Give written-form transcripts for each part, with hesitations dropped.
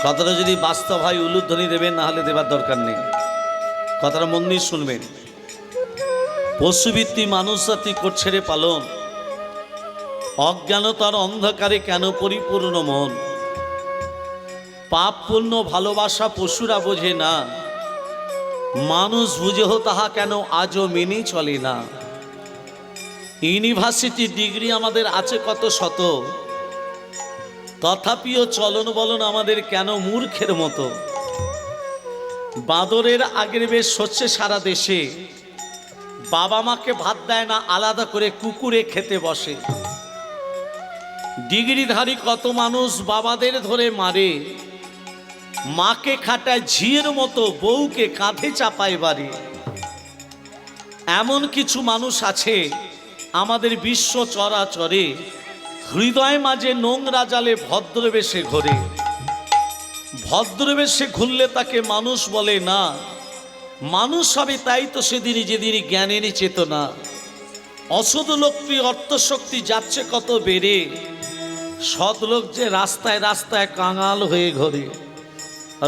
কথাটা যদি বাস্তব হয় উলুধ্বনি দেবেন, না হলে দেবার দরকার নেই। কথাটা মন দিয়ে শুনবেন। পশুবৃত্তি মানুষ জাতি করছে রে পালন, অজ্ঞানতার অন্ধকারে কেন পরিপূর্ণ মন। পাপ পূর্ণ ভালোবাসা পশুরা বোঝে না, মানুষ বুঝেহ তাহা কেন আজও মেনে চলে না। ইউনিভার্সিটি ডিগ্রি আমাদের আছে কত শত, তথাপিও চলন বলন আমাদের কেন মূর্খের মতো। বাঁদরের আগের বেশ হচ্ছে সারা দেশে, বাবা মাকে ভাত দেয় না, আলাদা করে কুকুরে খেতে বসে। ডিগ্রিধারী কত মানুষ বাবাদের ধরে মারে, মাকে খাটায় ঝিয়ের মতো, বউকে কাঁধে চাপায় বাড়ি। এমন কিছু মানুষ আছে আমাদের বিশ্ব চরাচরে, হৃদয় মাঝে নোংরা জালে ভদ্রবেশে ঘোরে। ভদ্রবেশে ঘুরলে তাকে মানুষ বলে না, মানুষ হবে তাই তো সেদিনই যেদিনই জ্ঞানের চেতনা। অসৎ লোকটি অর্থশক্তি যাচ্ছে কত বেড়ে, সৎ লোক যে রাস্তায় রাস্তায় কাঙাল হয়ে ঘোরে।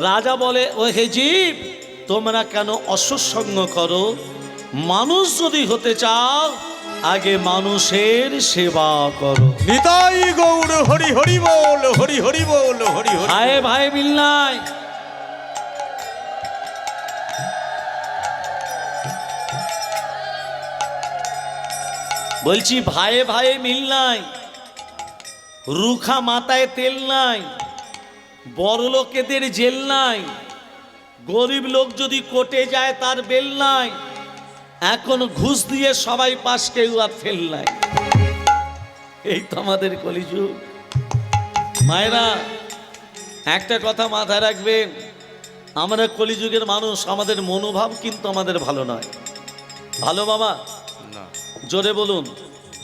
রাজা বলে, ও হে জীব, তোমরা কেন অসৎসঙ্গ করো? মানুষ যদি হতে চাও আগে মানুষের সেবা করো। নিতাই গৌর হরি হরি বল, হরি হরি বল, হরি হরি। ভাই ভাই মিল নাই। বলছি ভাইয়ে ভাইয়ে মিল নাই, রুখা মাথায় তেল নাই, বড় লোকেদের জেল নাই, গরিব লোক যদি কোর্টে যায় তার বেল নাই। এখন ঘুষ দিয়ে সবাই পাস, কেউ আর ফেল নাই। এই তো আমাদের কলিযুগ। মায়েরা একটা কথা মাথায় রাখবেন, আমরা কলিযুগের মানুষ, আমাদের মনোভাব কিন্তু আমাদের ভালো নয়। ভালো বাবা? না। জোরে বলুন,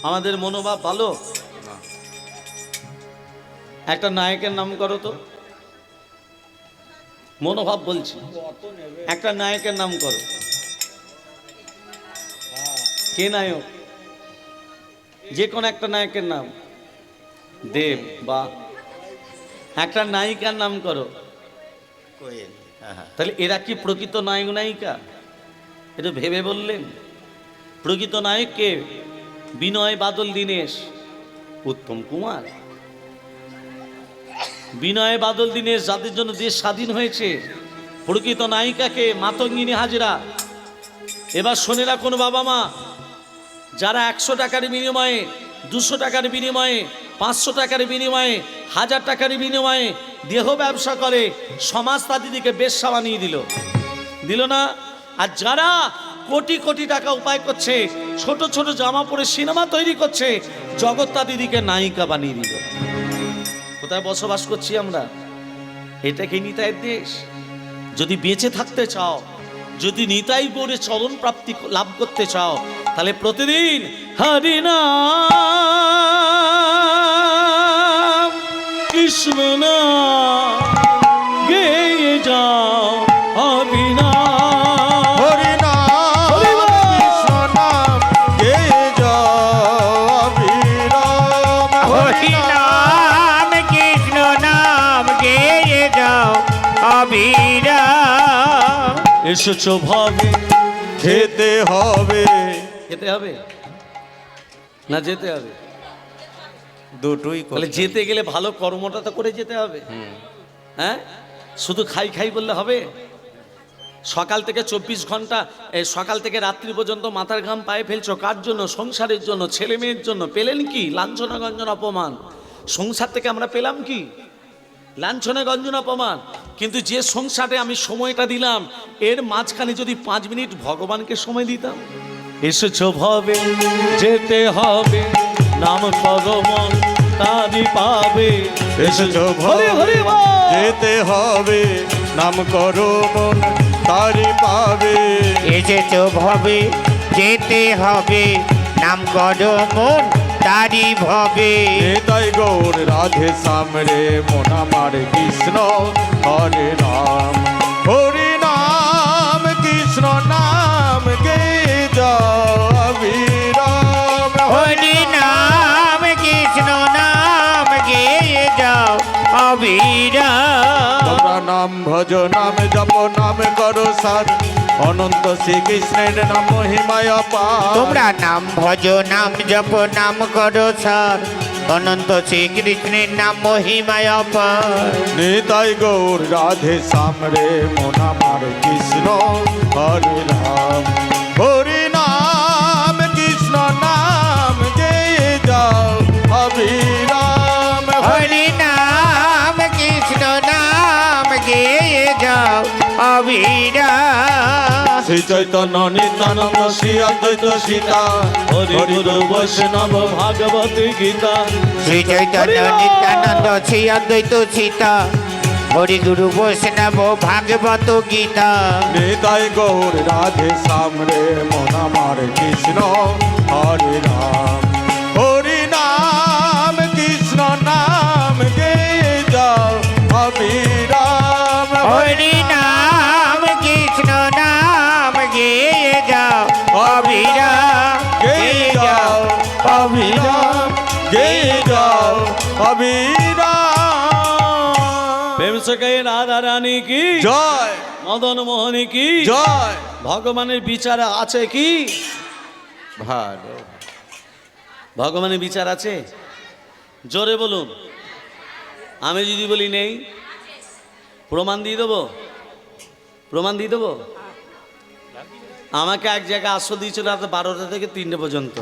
আমাদের মনোভাব ভালো? একটা নায়কের নাম করো তো। মনোভাব বলছি, একটা নায়কের নাম করো। কে নায়ক? যে কোনো একটা নায়কের নাম। দেব বা একটা নায়িকার নাম করো। কোয়েল। তাহলে এরা কি প্রকৃত নায়ক নায়িকা? এটা ভেবে বললেন? প্রকৃত নায়ক কে? বিনয় বাদল দীনেশ, উত্তম কুমার। বিনয় বাদল দীনেশ যাদের জন্য দেশ স্বাধীন হয়েছে। প্রকৃত নায়িকাকে? মাতঙ্গিনী হাজরা। এবার শোনে রাখুন বাবা মা, যারা 100 টাকার বিনিময়ে, 200 টাকার বিনিময়ে, 500 টাকার বিনিময়ে, 1000 টাকার বিনিময়ে দেহ ব্যবসা করে, সমাজ তাদেরকে বেশ্যা বানিয়ে দিল না? আর যারা কোটি কোটি টাকা উপায় করছে, ছোট ছোট জামা পরে সিনেমা তৈরি করছে, জগৎ তাদেরকে নায়িকা বানিয়ে দিল। কোথায় বসবাস করছি আমরা? এটা কি নিতাইয়ের দেশ? যদি বেঁচে থাকতে চাও, যদি নিতাই গৌরে চরণ প্রাপ্তি লাভ করতে চাও, তাহলে প্রতিদিন হরি নাম কৃষ্ণ নাম গেয়ে যাও, হরি নাম হরি নাম কৃষ্ণ নাম গেয়ে যাও অবিরাম। হরি নাম কৃষ্ণ নাম গেয়ে যাও অবিরাম। এসেছো ভাবে খেতে হবে, খেতে হবে না যেতে হবে? দুটোই তাহলে করতে যেতে গেলে ভালো কর্মটা তো করে যেতে হবে। হ্যাঁ, শুধু খাই খাই বললে হবে? সকাল থেকে 24 ঘন্টা, সকাল থেকে রাত্রি পর্যন্ত মাথার ঘাম পায়ে ফেলছো কার জন্য? সংসারের জন্য, ছেলে মেয়ের জন্য। পেলেন কি? লাঞ্ছনা গঞ্জন অপমান। সংসার থেকে আমরা পেলাম কি? লাঞ্ছনা গঞ্জন অপমান। কিন্তু যে সংসারে আমি সময়টা দিলাম, এর মাঝখানে যদি 5 মিনিট ভগবানকে সময় দিতাম। এসেছো ভাবে যেতে হবে, নাম করো মন তারি পাবে। এসেছো হরি হরি ভাবে বল। যেতে হবে, নাম করো মন তারি পাবে। এসেছো ভবে যেতে হবে, নাম করো মন তারি ভবে। নিতাই গৌর রাধে সামরে মন আমার কৃষ্ণ হরে নাম। হরি নাম কৃষ্ণ নাম গেয়ে যাও অবিরাম। হরি নাম কৃষ্ণ নাম গেয়ে যাও অবিরাম। তোমরা নাম ভজ নাম জপ নাম করো সার অনন্ত শ্রীকৃষ্ণের নাম মহিমায় অপার তোমরা নাম ভজ নাম জপ নাম করো সার অনন্ত শ্রীকৃষ্ণের নাম মহিমায় অপার নিতাই গৌর রাধে শ্যাম রে মন আমার কৃষ্ণ হরে রাম হরি নাম কৃষ্ণ নাম গে যাও অবিরাম হরি নাম কৃষ্ণ নাম গেয়ে যাও অবিরাম শ্রী চৈতন্য নিত্যানন্দ শ্রী অদ্বৈত সীতা হরি গুরু বৈষ্ণব ভাগবত গীতা শ্রী চৈতন্য নিত্যানন্দ শ্রী অদ্বৈত সীতা হরি গুরু বৈষ্ণব ভাগবত গীতা নিতাই গৌর রাধে শ্যাম রে মন আমার কৃষ্ণ হরে রাম হরি নাম কৃষ্ণ নাম গে যাও অবিরাম হরি নাম কৃষ্ণ নাম গেয়ে যাও অবিরাম গে যাও অবিরাম গে যাও অবিরাম প্রেম সখাই রাধা রানী কি জয় মদন মোহনী কি জয় ভগবানের বিচার আছে কি ভালো ভগবানের বিচার আছে জোরে বলুন আমি যদি বলি নেই প্রমাণ দিয়ে দেবো প্রমাণ দিয়ে দেবো আমাকে এক জায়গায় আশ্রয় দিয়েছিল রাত 12টা থেকে 3টে পর্যন্ত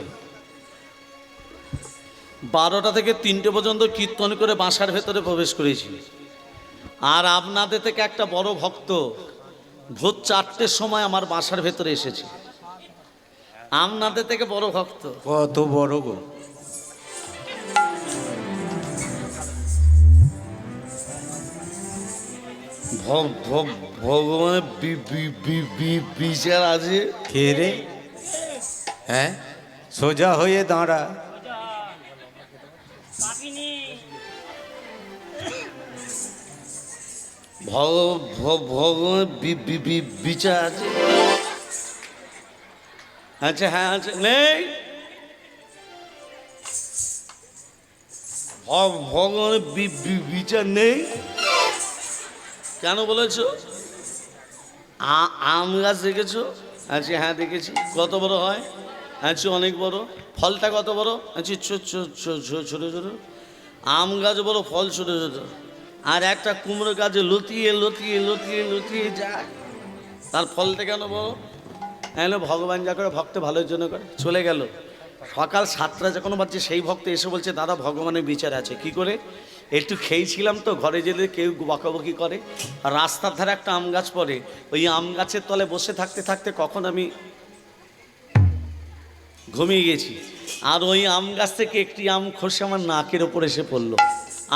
12টা থেকে 3টে পর্যন্ত কীর্তন করে বাসার ভেতরে প্রবেশ করেছি আর আপনাদের থেকে একটা বড় ভক্ত ভোর 4টের সময় আমার বাসার ভেতরে এসেছে আপনাদের থেকে বড় ভক্ত কত বড় গো ভগবানের বিচার আছে কে রে হ্যাঁ সোজা হয়ে দাঁড়া ভগবানের বিচার আছে আচ্ছা হ্যাঁ আচ্ছা নেই ভগবানের বিচার নেই কেন বলেছো আম গাছ দেখেছো আচ্ছা হ্যাঁ দেখেছি কত বড় হয় আচ্ছা অনেক বড় ফলটা কত বড় আচ্ছা ছোটো ছোটো আম গাছ বড় ফল ছোটো ছোটো আর একটা কুমড়ো গাছে লতিয়ে লতিয়ে লতিয়ে লতিয়ে যায় তার ফলটা কেন বড় এলো ভগবান যা করে ভক্ত ভালোর জন্য করে চলে গেল সকাল 7টা যখন বাজছে সেই ভক্ত এসে বলছে দাদা ভগবানের বিচার আছে কি করে একটু খেয়েছিলাম তো ঘরে যেতে কেউ বকাবকি করে আর রাস্তার ধারে একটা আম গাছ পড়ে ওই আম গাছের তলে বসে থাকতে থাকতে কখন আমি ঘুমিয়ে গেছি আর ওই আম গাছ থেকে একটি আম খসে আমার নাকের ওপর এসে পড়লো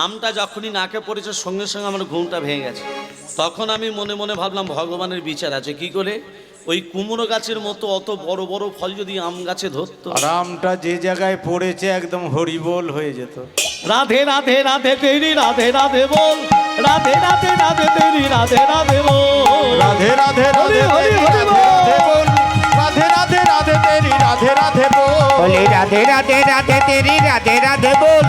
আমটা যখনই নাকে পড়েছে সঙ্গে সঙ্গে আমার ঘুমটা ভেঙে গেছে তখন আমি মনে মনে ভাবলাম ভগবানের বিচার আছে কি করে ওই কুমড়ো গাছের মতো অত বড় বড় ফল যদি আম গাছে ধরতো আর আমটা যে জায়গায় পড়েছে একদম হরিবোল হয়ে যেত রাধে রাধে রাধে তেরি রাধে রাধে বল রাধে রাধে রাধে তেরি রাধে রাধে বল রাধে রাধে রাধে হরি হরি রাধে রাধে বল রাধে রাধে রাধে তেরি রাধে রাধে বল বলে রাধে রাধে রাধে তেরি রাধে রাধে বল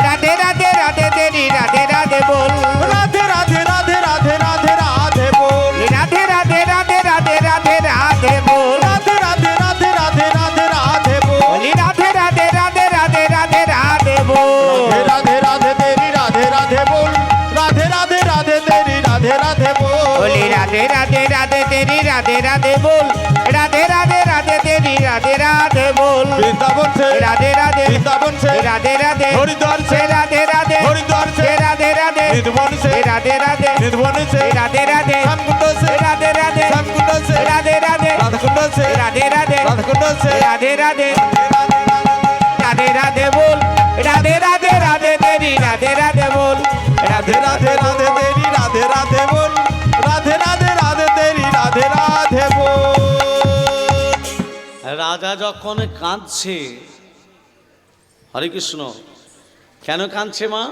রাধে রাধে রাধে তেরি রাধে রাধে বল রাধে রাধে রাধে রাধে রাধে রাধে বল রাধে রাধে রাধে রাধে রাধে রাধে বল রাধে রাধে রাধে রাধে রাধে রাধে বল বলি রাধে রাধে রাধে রাধে রাধে রাধে বল রাধে রাধে তেরি রাধে রাধে বল রাধে রাধে রাধে তেরি রাধে রাধে বল বলি রাধে রাধে রাধে তেরি রাধে রাধে বল রাধে রাধে রাধে তেরি রাধে রাধে বল বৃন্দাবন से রাধে রাধে বৃন্দাবন से রাধে রাধে হরিদ্বার से রাধে রাধে হরিদ্বার से রাধে রাধে নির্বন से রাধে রাধে নির্বন से রাধে রাধে শ্যামকুণ্ড से রাধে রাধে শ্যামকুণ্ড से রাধে রাধে রাধাকুণ্ড से রাধে রাধে রাধাকুণ্ড से রাধে রাধে রাধে রাধে বল রাধে রাধে রাধে তেরি রাধে রাধে বল রাধে রাধে রাধে তেরি রাধে রাধে বল রাধে রাধে রাধে তেরি রাধে রাধে বল রাজা যখন কাঁদছে হরে কৃষ্ণ কেন কাঁদছে মা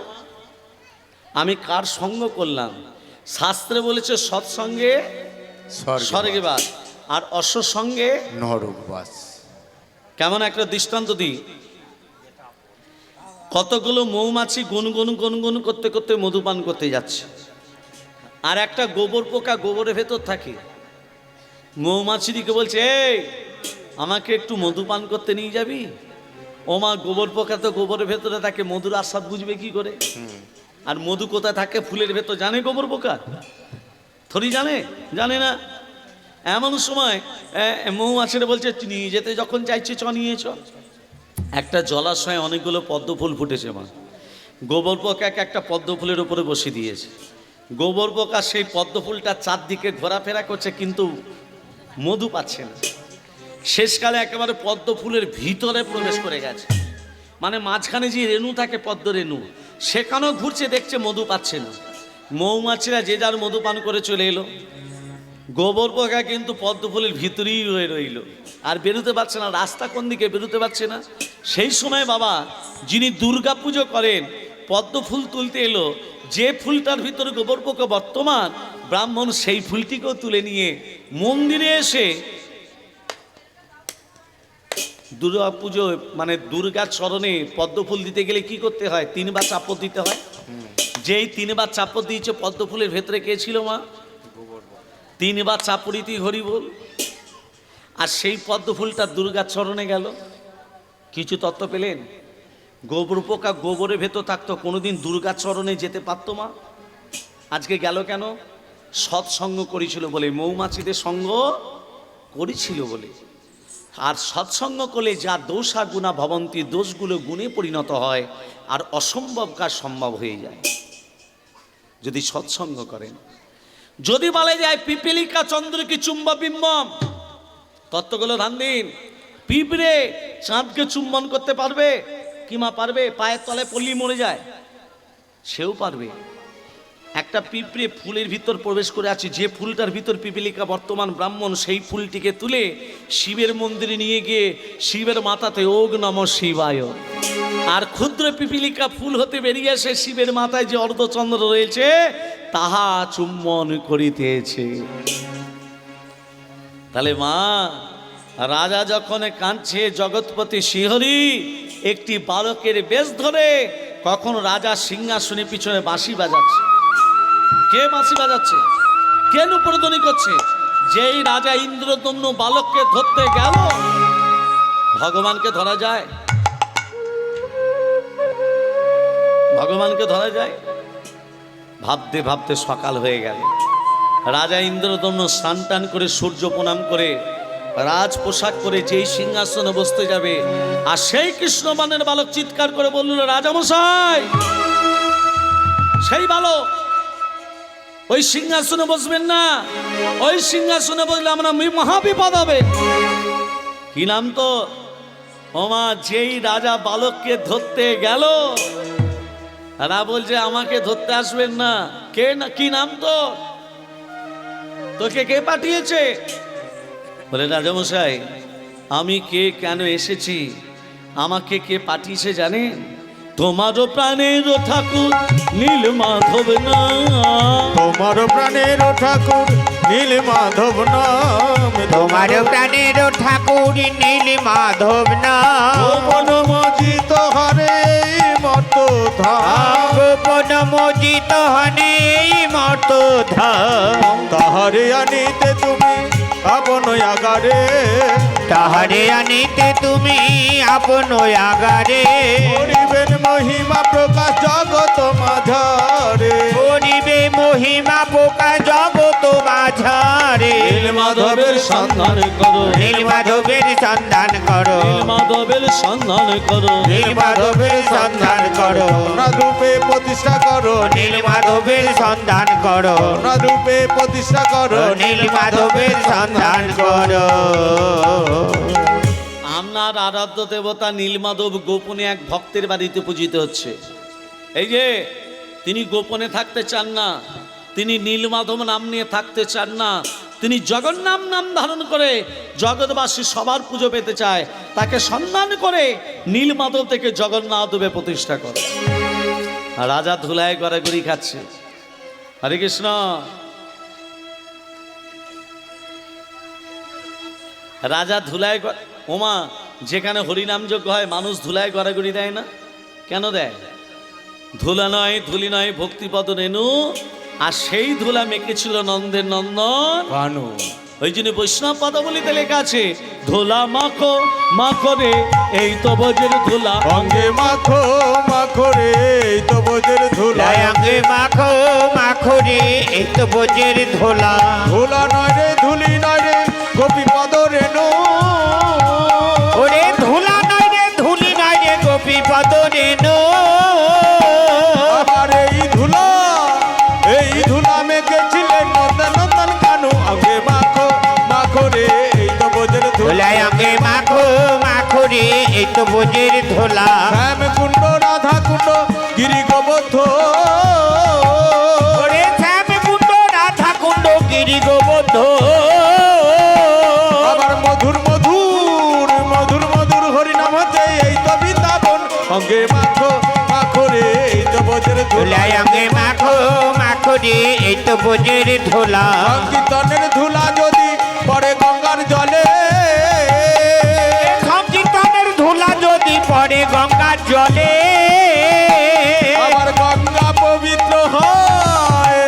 আমি কার সঙ্গ করলাম শাস্ত্রে বলেছে সৎসঙ্গে স্বর্গবাস আর অসৎসঙ্গে নরকবাস কেমন একটা দৃষ্টান্ত দিই কতগুলো মৌমাছি গুনগুন গুনগুন করতে করতে মধুপান করতে যাচ্ছে আর একটা গোবর পোকা গোবরের ভেতর থাকে। মৌমাছিদিকে বলছে, এই আমাকে একটু মধু পান করতে নিয়ে যাবি? ও মা, গোবর পোকা তো গোবরের ভেতরে থাকে, মধুর আস্বাদ বুঝবে কি করে? আর মধু কোথায় থাকে? ফুলের ভেতর। জানে গোবর পোকা? থরি জানে? জানে না। এমন সময় মৌমাছিরা বলছে, নিয়ে যেতে যখন চাইছে চ নিয়ে চ। একটা জলাশয়ে অনেকগুলো পদ্ম ফুল ফুটেছে মা। গোবর পোকাকে একটা পদ্ম ফুলের উপরে বসিয়ে দিয়েছে। গোবর পোকা সেই পদ্ম ফুলটা চারদিকে ঘোরাফেরা করছে, কিন্তু মধু পাচ্ছে না। শেষকালে একেবারে পদ্ম ফুলের ভিতরে প্রবেশ করে গেছে, মানে মাঝখানে যে রেণু থাকে পদ্ম রেণু, সেখানেও ঘুরছে, দেখছে মধু পাচ্ছে না। মৌমাছিরা যে যার মধু পান করে চলে এলো। গোবর পোকা কিন্তু পদ্ম ফুলের ভিতরেই রইল, আর বেরোতে পারছে না। রাস্তা কোন দিকে, বেরোতে পারছে না। সেই সময় বাবা, যিনি দুর্গা পুজো করেন, পদ্ম ফুল তুলতে এলো। যে ফুলটার ভিতরে গোবর পোকা বর্তমান, ব্রাহ্মণ সেই ফুলটিকেও তুলে নিয়ে মন্দিরে এসে দুর্গা পুজো মানে দুর্গার চরণে পদ্ম ফুল দিতে গেলে কি করতে হয়? 3 বার চাপড় দিতে হয়। যেই 3 বার চাপড় দিয়েছে, পদ্ম ফুলের ভেতরে কে ছিল মা? 3 বার চাপড়িতেই হরি বল। আর সেই পদ্ম ফুলটা দুর্গার চরণে গেল। কিছু তত্ত্ব পেলেন? গোবর পোকা গোবরের ভেতর থাকতো, কোনোদিন দুর্গার চরণে যেতে পারতো মা। আজকে গেল কেন? সৎসঙ্গ করেছিল বলে, মৌমাছিদের সঙ্গ করেছিল বলে। আর সৎসঙ্গ করলে যা দোষা গুণা ভবন্তি, দোষগুলো গুণে পরিণত হয়, আর অসম্ভব কাজ সম্ভব হয়ে যায় যদি সৎসঙ্গ করেন। যদি বলে যায় পিপিলিকা চন্দ্রকে চুম্বা বিম্বম, তত্ত্বগুলো ধ্যান দিন। পিঁপড়ে চাঁদকে চুম্বন করতে পারবে কি মা? পারবে? পায়ের তলায় পড়লেই মরে যায়, সেও পারবে। একটা পিঁপড়ে ফুলের ভিতর প্রবেশ করে আছে, যে ফুলটার ভিতর পিপিলিকা বর্তমান, ব্রাহ্মণ সেই ফুলটিকে তুলে শিবের মন্দিরে নিয়ে গিয়ে শিবের মাথাতে ওগ নমঃ শিবায়, আর ক্ষুদ্র পিপিলিকা ফুল হতে বেরিয়ে এসে শিবের মাথায় যে অর্ধচন্দ্র রয়েছে তাহা চুম্বন করিতেছে। তাহলে মা, রাজা যখন কাঁদছে, জগৎপতি শ্রীহরি একটি বালকের বেশ ধরে, কখন রাজা সিংহাসনের পিছনে বাঁশি বাজাচ্ছে। কে বাঁশি বাজাচ্ছে? কে নূপুরধ্বনি করছে? যেই রাজা ইন্দ্রদম্নু বালককে ধরতে গেল, ভগবানকে ধরা যায়? ভগবানকে ধরা যায়? ভাবতে ভাবতে সকাল হয়ে গেল। রাজা ইন্দ্রদম্নু স্নান টান করে সূর্য প্রণাম করে রাজ পোশাক করে যেই সিংহাসনে বসতে যাবে, আর সেই কৃষ্ণবানের বালক চিৎকার করে বলল, রাজামশাই, সেই বালক ওই সিংহাসনে বসবেন না, ওই সিংহাসনে বসলে আমরা মহাবিপদ হবে। কি নাম তো? ওমা, যেই রাজা বালককে ধরতে গেল, তারা বলছে আমাকে ধরতে আসবেন না। কে না? কি নাম তো? তোকে কে পাঠিয়েছে? বলে, রাজামশাই, আমি কে, কেন এসেছি, আমাকে কে পাঠিয়েছে জানেন? তোমারও প্রাণের ঠাকুর নীল মাধব নাম, তোমার প্রাণের ঠাকুর নীল মাধব নাম, তোমার প্রাণের ঠাকুর নীল মাধব নাম, গোপন মজিত হরে মত ধাম, গোপন মোজিত হনে মত ধাম, তাহারে আনিতে তুমি আপন আগারে, তাহারে আনিতে তুমি আপন আগারে, করিবেন মহিমা প্রকাশ জগত মাঝারে, করিবে মহিমা প্রকাশ জগত মাঝারে। নীল মাধবের সন্ধান করো, নীল মাধবের সন্ধান করো, নীল মাধবের সন্ধান করো, নীল মাধবের সন্ধান করো, রূপে প্রতিষ্ঠা করো, নীল মাধবের সন্ধান করো, রূপে প্রতিষ্ঠা করো, নীল মাধবের সন্ধান করো। আপনার আরাধ্য দেবতা নীলমাধব গোপনে এক ভক্তের বাড়িতে পূজিত হচ্ছে। এই যে তিনি গোপনে থাকতে চান না, তিনি নীলমাধব নাম নিয়ে থাকতে চান না, তিনি জগন্নাম নাম ধারণ করে জগৎবাসী সবার পুজো পেতে চায়, তাকে সম্মান করে নীলমাধব থেকে জগন্নাথদেবে প্রতিষ্ঠা করে। আর রাজা ধুলায় গড়াগড়ি খাচ্ছে। হরে কৃষ্ণ। রাজা ধুলায়, ওমা, যেখানে হরিনাম যজ্ঞ হয় মানুষ ধুলায় গড়াগড়ি দেয় না? কেন দেয়? ধুলা নয়, ধুলি নয়, ভক্তিপদ রেণু আর সেই ধুলা মেখেছিল নন্দের নন্দন কানু ওই জন্য বৈষ্ণব পদাবলিতে লেখা আছে ধুলা মাখো মাখো রে এই তো বজের ধুলা অঙ্গে মাখো মাখো রে এই তো বোঝের ধুলা লায়াঙ্গে মাখো মাখো রে এই তো বোঝের ধোলা ধুলা নয় রে ধুলি নয় রে গোপী পদ রেণু ওরে ধুলা নয় রে ধুলি নয় রে গোপী পদ রেণু আবার এই ধুলা মেখেছিলেন নন্দন নন্দন কানু অঙ্গে মাখো মাখো রে এই তো বোঝের ধুলা লায়াঙ্গে মাখো মাখো রে এই তো বোঝের ধোলা শ্যাম কুণ্ড রাধা কুণ্ড গিরি গোবর্ধ ওরে শ্যাম কুণ্ড রাধা কুণ্ড গিরি গোবর্ধ আবার মধুর মধুর মধুর মধুর হরিনাম হতে এই তো বৃন্দাবন অঙ্গে মাখো মাখো রে এই তো বোঝের ধুলা লায়াঙ্গে মাখো মাখো রে এই তো বোঝের ধোলা সংকীর্তনের ধুলা যদি পড়ে গঙ্গার জলে সংকীর্তনের ধুলা যদি পড়ে গঙ্গার জলে আবার গঙ্গা পবিত্র হয়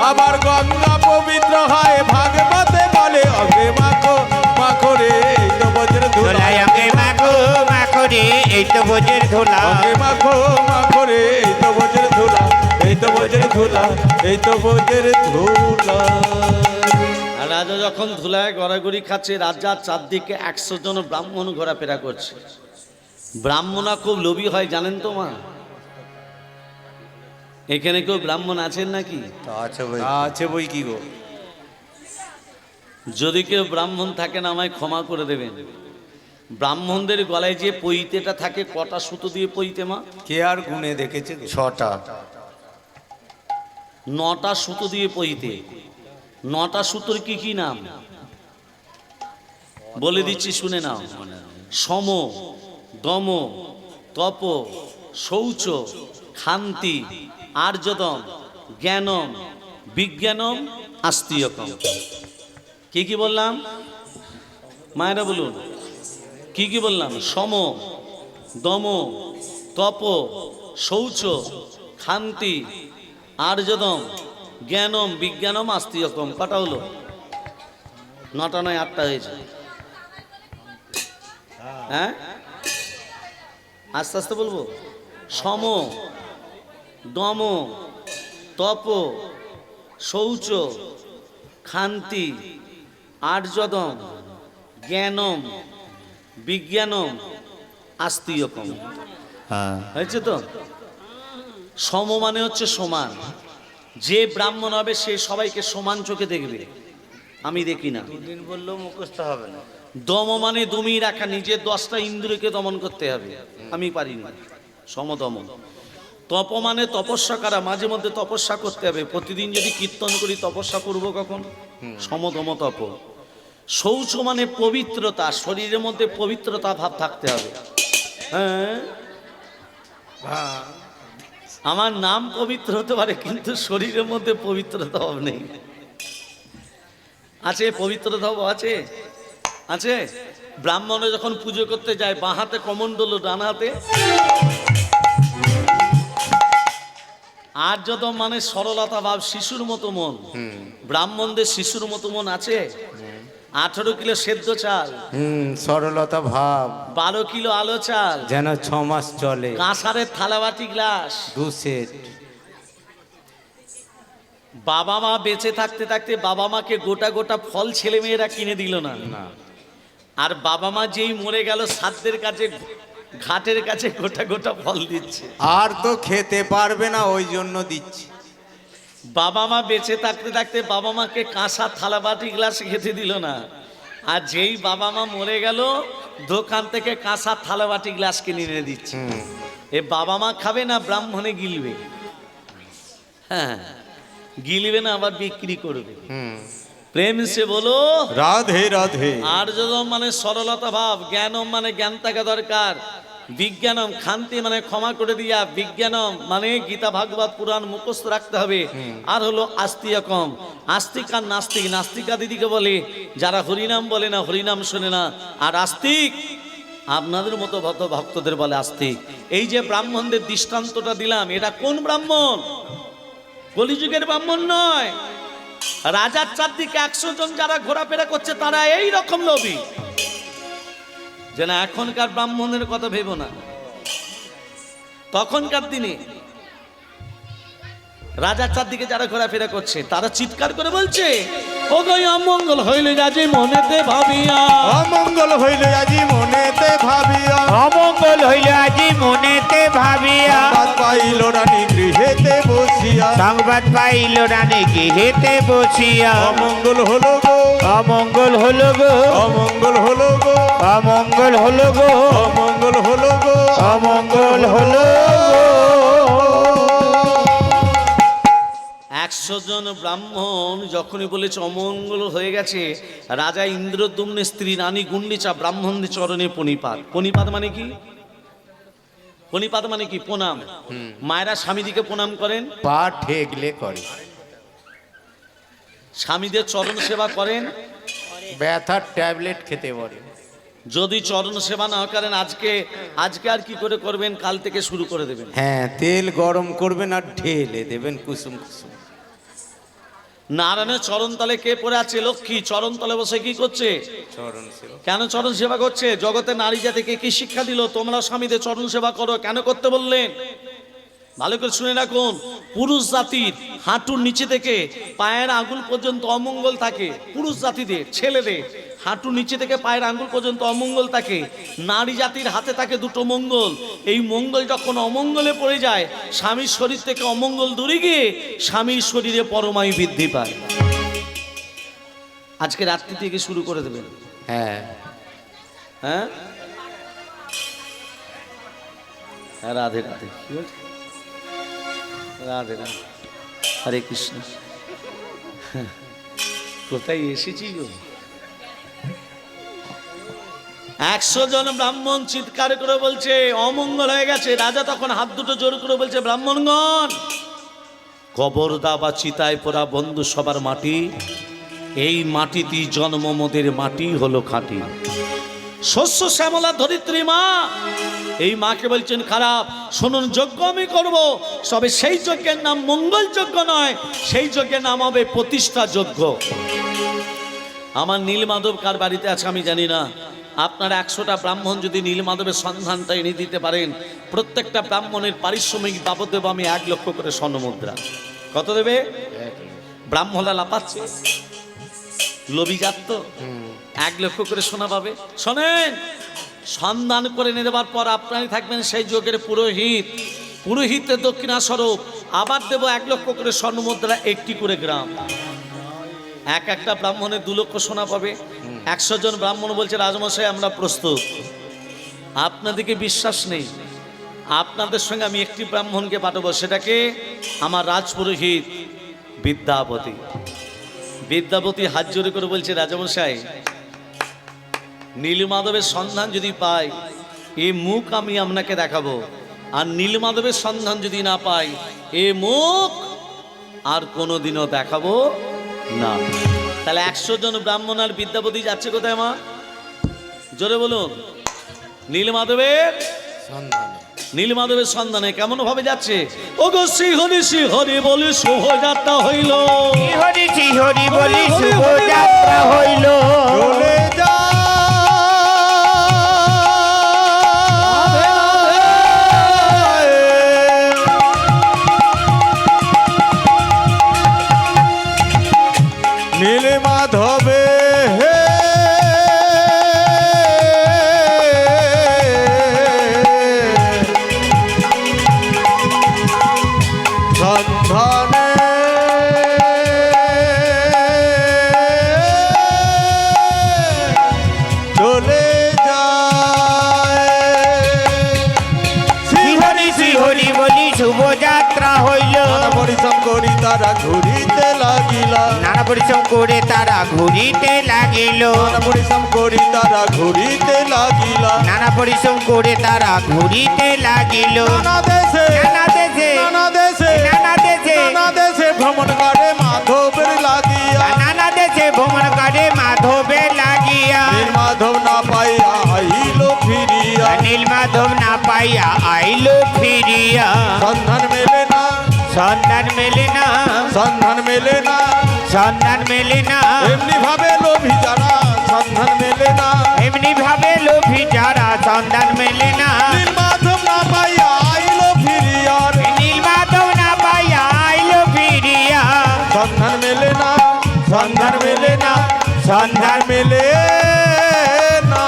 আবার গঙ্গা পবিত্র হয় ভাগবতে বলে অঙ্গে মাখো মাখো রে এই তো বোঝের ধুলা লায়াঙ্গে মাখো মাখো রে এই তো বোঝের ধোলা অঙ্গে মাখো মাখো রে এই তো বোঝের ধুলা এই তো বোঝের ধুলা এই তো বোঝের ধুলা আর রাজা যখন ধুলায় গড়াগড়ি খাচ্ছে রাজার চারদিকে 100 জন ব্রাহ্মণ ঘোরাফেরা করছে ব্রাহ্মণরা খুব লোভী হয় জানেন তো মা এখানে কেউ ব্রাহ্মণ আছেন নাকি আছে বই কি গো যদি কেউ ব্রাহ্মণ থাকেন আমায় ক্ষমা করে দেবেন ব্রাহ্মণদের গলায় যে পইতেটা থাকে কটা সুতো দিয়ে পইতে মা কে আর গুনে দেখেছে গো? 6টা 9টা সুতো দিয়ে পইতে 9টা সুতোর কি কি নাম বলে দিচ্ছি শুনে নাও সম দম তপ শৌচ ক্ষান্তি আর্যদম জ্ঞানম বিজ্ঞানম আস্তিয়কম কি কি বললাম মায়েরা বলুন কি কি বললাম সম দম তপ শৌচ ক্ষান্তি আর্যদম জ্ঞানম বিজ্ঞানম আস্তিয়কম কটা হলো 9টা নয় 8টা হয়েছে হ্যাঁ আস্তে আস্তে বলবো সম দম তপ শৌচ ক্ষান্তি আর্যদম জ্ঞানম বিজ্ঞানম আস্তিয়কম হয়েছে তো সম মানে হচ্ছে সমান যে ব্রাহ্মণ হবে সে সবাইকে সমান চোখে দেখবে আমি দেখি না দিন বললেও মুখস্থ হবে না দম মানে দমিয়ে রাখা নিজের 10টা ইন্দ্রিয়কে দমন করতে হবে আমি পারি না সমদম তপ মানে তপস্যা করা মাঝে মধ্যে তপস্যা করতে হবে প্রতিদিন যদি কীর্তন করি তপস্যা করব কখন সমদম তপ শৌচ মানে পবিত্রতা শরীরের মধ্যে পবিত্রতা ভাব থাকতে হবে হ্যাঁ আমার নাম পবিত্র হতে পারে কিন্তু শরীরের মধ্যে পবিত্রতা ভাব নেই আছে পবিত্রতা ভাব আছে আছে ব্রাহ্মণে যখন পুজো করতে যায় বাঁ হাতে কমণ্ডল ডান হাতে আর্যদম মানে সরলতা ভাব শিশুর মতো মন ব্রাহ্মণদের শিশুর মতো মন আছে 18 কিলো সেদ্ধ চাল সরলতা ভাব 12 কিলো আলো চাল যেন 6 মাস চলে কাঁসারের থালাবাটি গ্লাস 2 সেট বাবা মা বেঁচে থাকতে থাকতে বাবা মাকে গোটা গোটা ফল ছেলে মেয়েরা কিনে দিল না আর বাবা মা যেই মরে গেল সাধ্যের কাছে ঘাটের কাছে গোটা গোটা ফল দিচ্ছে আর তো খেতে পারবে না ওই জন্য দিচ্ছি বাবা মা বেঁচে থাকতে থাকতে বাবা মাকে কাঁসা থালাবাটি গ্লাস খেতে দিল না আর যেই বাবা মা মরে গেল দোকান থেকে কাঁসা থালাবাটি গ্লাস কিনে এনে দিচ্ছে এ বাবা মা খাবে না ব্রাহ্মণে গিলবে হ্যাঁ গিলবে না আবার বিক্রি করবে প্রেম সে বলো রাধে রাধে আর্যদম মানে সরলতা ভাব জ্ঞানম মানে জ্ঞান থাকা দরকার বিজ্ঞানম ক্ষান্তি মানে ক্ষমা করে দিয়া বিজ্ঞানম মানে গীতা ভাগবত পুরাণ মুখস্থ রাখতে হবে আর হলো আস্তিকম আস্তিক আর নাস্তিক নাস্তিকা দিদিকে বলে যারা হরিনাম বলে না হরিনাম শোনে না আর আস্তিক আপনাদের মতো ভক্তদের বলে আস্তিক এই যে ব্রাহ্মণদের দৃষ্টান্তটা দিলাম এটা কোন ব্রাহ্মণ কলিযুগের ব্রাহ্মণ নয়। রাজার চারদিকে 100 জন যারা ঘোরাফেরা করছে তারা এই রকম লোভী, যে না এখনকার ব্রাহ্মণের কথা ভেবো না। তখনকার দিনে রাজার চারদিকে যারা ঘোরাফেরা করছে তারা চিৎকার করে বলছে, ও গো অমঙ্গল হইলে রাজি মনেতে ভাবিয়া, অমঙ্গল হইলে আজি মনেতে ভাবিয়া, অমঙ্গল হইল আজি মনেতে ভাবিয়া, সংবাদ পাইল রানী গৃহেতে বসিয়া, সংবাদ পাইল রানী গৃহেতে বসিয়া, অমঙ্গল হলো গো, অমঙ্গল হলো গো, অমঙ্গল হলো গো, অমঙ্গল হলো গো, অমঙ্গল হলো গো, অমঙ্গল হলো গো। 100 জন ব্রাহ্মণ যখনই বলেছে অমঙ্গল হয়ে গেছে, রাজা ইন্দ্রদ্যুম্নের স্ত্রী রানী গুন্ডিচা ব্রাহ্মণদের চরণে প্রণিপাত। প্রণিপাত মানে কি? প্রণিপাত মানে কি? প্রণাম। মায়েরা স্বামীদিকে প্রণাম করেন, পা ঠেকলে করে, স্বামীদের চরণ সেবা করেন। ব্যথার ট্যাবলেট খেতে পারে। যদি চরণ সেবা না করেন আজকে আর কি করে করবেন, কাল থেকে শুরু করে দেবেন। হ্যাঁ, তেল গরম করবেন আর ঢেলে দেবেন কুসুম কুসুম। নারায়ণের চরণ তলে কে পড়ে আছে? লক্ষ্মী চরণ তলে বসে কি করছে? চরণ সেবা। কেন চরণ সেবা করছে? জগতে নারী জাতিকে কি শিক্ষা দিল? তোমরা স্বামীদের চরণ সেবা করো, কেন করতে বললেন? ভালো করে শুনে রাখুন, পুরুষ জাতির হাঁটুর নিচে থেকে পায়ের আঙ্গুল পর্যন্ত অমঙ্গল থাকে। পুরুষ জাতিদের, ছেলেদের হাঁটুর নিচে থেকে পায়ের আঙ্গুল পর্যন্ত অমঙ্গল থাকে। নারী জাতির হাতে থাকে দুটো মঙ্গল। এই মঙ্গল যখন অমঙ্গলে পড়ে যায়, স্বামীর শরীর থেকে অমঙ্গল দূরে গিয়ে স্বামীর শরীরে পরমায়ু বৃদ্ধি পায়। আজকে রাত্রি থেকে শুরু করে দেবেন। হ্যাঁ, হ্যাঁ, রাধে রাধে। কি বলছে? রাধে রাধে, হরে কৃষ্ণ। কোথায় এসেছি গো? 100 জন ব্রাহ্মণ চিৎকার করে বলছে অমঙ্গল হয়ে গেছে। রাজা তখন হাত দুটো জোর করে বলছে, ব্রাহ্মণগণ, কবর দা বা চিতায় পোড়া বন্ধু সবার মাটি, এই মাটিতেই জন্ম মোদের মাটি হলো খাঁটি। শস্য শ্যামলা ধরিত্রী মা, এই মাকে বলছেন খারাপ। শুনুন, যজ্ঞ আমি করব, তবে সেই যজ্ঞের নাম মঙ্গল যজ্ঞ নয়, সেই যজ্ঞের নাম হবে প্রতিষ্ঠা যজ্ঞ। আমার নীলমাধব কার বাড়িতে আছে আমি জানি না। আপনারা 100টা ব্রাহ্মণ যদি নীলমাধবের সন্ধানটা এনে দিতে পারেন, প্রত্যেকটা ব্রাহ্মণের পারিশ্রমিক বাবদ দেবো আমি 1 লক্ষ করে স্বর্ণমুদ্রা। কত দেবে? ব্রাহ্মণরা লাপাচ্ছে, লোভী জাত তো, 1 লক্ষ করে সোনা পাবে। শোনেন, সন্ধান করে নিয়ে দেওয়ার পর আপনারই থাকবেন সেই যজ্ঞের পুরোহিত। পুরোহিতের দক্ষিণা স্বরূপ আবার দেবো 1 লক্ষ করে স্বর্ণমুদ্রা, 1টি করে গ্রাম। একটা ব্রাহ্মণের 2 লক্ষ সোনা পাবে। 100 জন ব্রাহ্মণ বলছে, রাজমশাই আমরা প্রস্তুত। আপনাদেরকে বিশ্বাস নেই, আপনাদের সঙ্গে আমি একটি ব্রাহ্মণকে পাঠাবো, সেটাকে আমার রাজপুরোহিত বিদ্যাপতি। বিদ্যাপতি হাত জোরে করে বলছে, রাজমশাই নীলমাধবের সন্ধান যদি পাই, এই মুখ আমি আপনাকে দেখাবো, আর নীলমাধবের সন্ধান যদি না পাই, এ মুখ আর কোনোদিনও দেখাবো না। তাহলে 100 জন ব্রাহ্মণ আর বিদ্যাপতি যাচ্ছে কোথায় মা? জোরে বলুন। নীলমাধবের সন্ধানে। নীলমাধবের সন্ধানে। কেমন ভাবে যাচ্ছে? ও গো শ্রীহরি শ্রীহরি বলি শোভাযাত্রা হইল, শ্রীহরি শ্রীহরি বলি শুভযাত্রা হইল, চলে যা নীলমাধবে হে সন্ধানে চলে যায়। শ্রীহরি শ্রীহরি বলি শুভযাত্রা হইল, নানা পরিশ্রম করি তারা ঘুরিতে লাগিলা, নানা পরিশ্রম করে তারা ঘুরিতে লাগিল, নানা পরিশ্রম করি তারা ঘুরিতে লাগিলা, নানা পরিশ্রম করে তারা ঘুরিতে লাগিল, নানা দেশে নানা দেশে নানা দেশে নানা দেশে নানা দেশে ভ্রমণ করে মাধবের লাগিয়া, নানা দেশে ভ্রমণ করে মাধবের লাগিয়া, নীলমাধব না পাইয়া আইল ফিরিয়া, নীলমাধব না পাইয়া আইল ফিরিয়া, সন্ধান মেলে না সন্ধান মেলে না, সন্ধান মেলে না, সন্ধান মেলে না, এমনি ভাবে লোভী যারা সন্ধান মেলে না, এমনি ভাবে লোভী যারা সন্ধান মেলে না, নীলমাধব না পাইয়া আইলো ফিরিয়া রে। নীলমাধব না পাইয়া আইলো ফিরিয়া, সন্ধান মেলে না, সন্ধান মেলে না, সন্ধান মেলে না।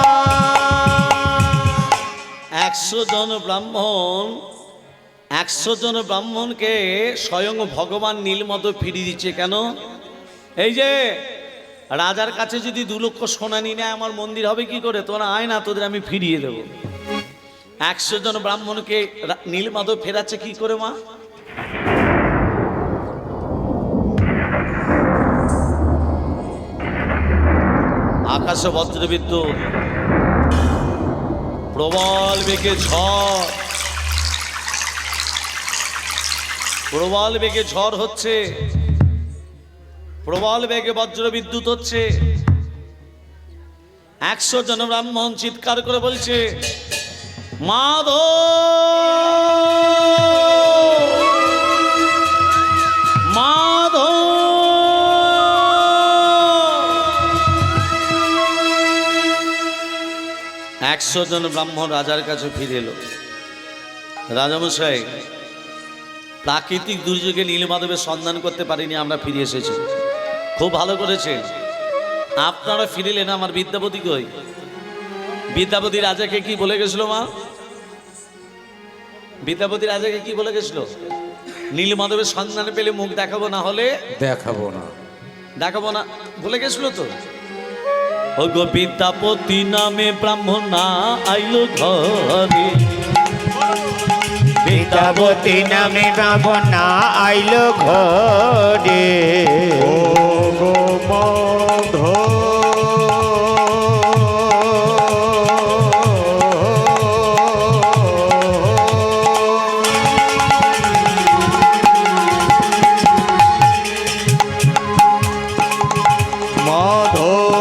100 জন ব্রাহ্মণ, 100 জন ব্রাহ্মণকে স্বয়ং ভগবান নীলমাধব ফিরিয়ে দিচ্ছে। কেন? এই যে রাজার কাছে যদি 2 লক্ষ সোনা নিয়ে নেয় আমার মন্দির হবে কি করে? তোরা আয় না, তোদের আমি ফিরিয়ে দেব। 100 জন ব্রাহ্মণকে নীলমাধব ফেরাচ্ছে কি করে মা? আকাশে বজ্রবিদ্যুৎ, প্রবল বেগে ঝড়, প্রবল বেগে ঝড় হচ্ছে, প্রবল বেগে বজ্রবিদ্যুৎ হচ্ছে। 100 জন ব্রাহ্মণ চিৎকার করে বলছে মাধব, মাধব। 100 জন ব্রাহ্মণ রাজার কাছে ফিরে এলো। রাজামশাই, প্রাকৃতিক দুর্যোগে নীলমাধবের সন্ধান করতে পারিনি, আমরা ফিরে এসেছি। খুব ভালো করেছেন, আপনারা ফিরিলেন। আমার বিদ্যাপতি কই? বিদ্যাপতি রাজাকে কি বলে গেছিল মা? বিদ্যাপতি রাজাকে কি বলে গেছিল? নীলমাধবের সন্ধান পেলে মুখ দেখাবো, না হলে দেখাবো না, দেখাবো না বলে গেছিল তো। ও গো বিদ্যাপতি নামে ব্রাহ্মণ না আইলো ঘরে, বিদ্যাপতি নামে ব্রাহ্মণ না আইলো ঘরে, ও গো মাধব,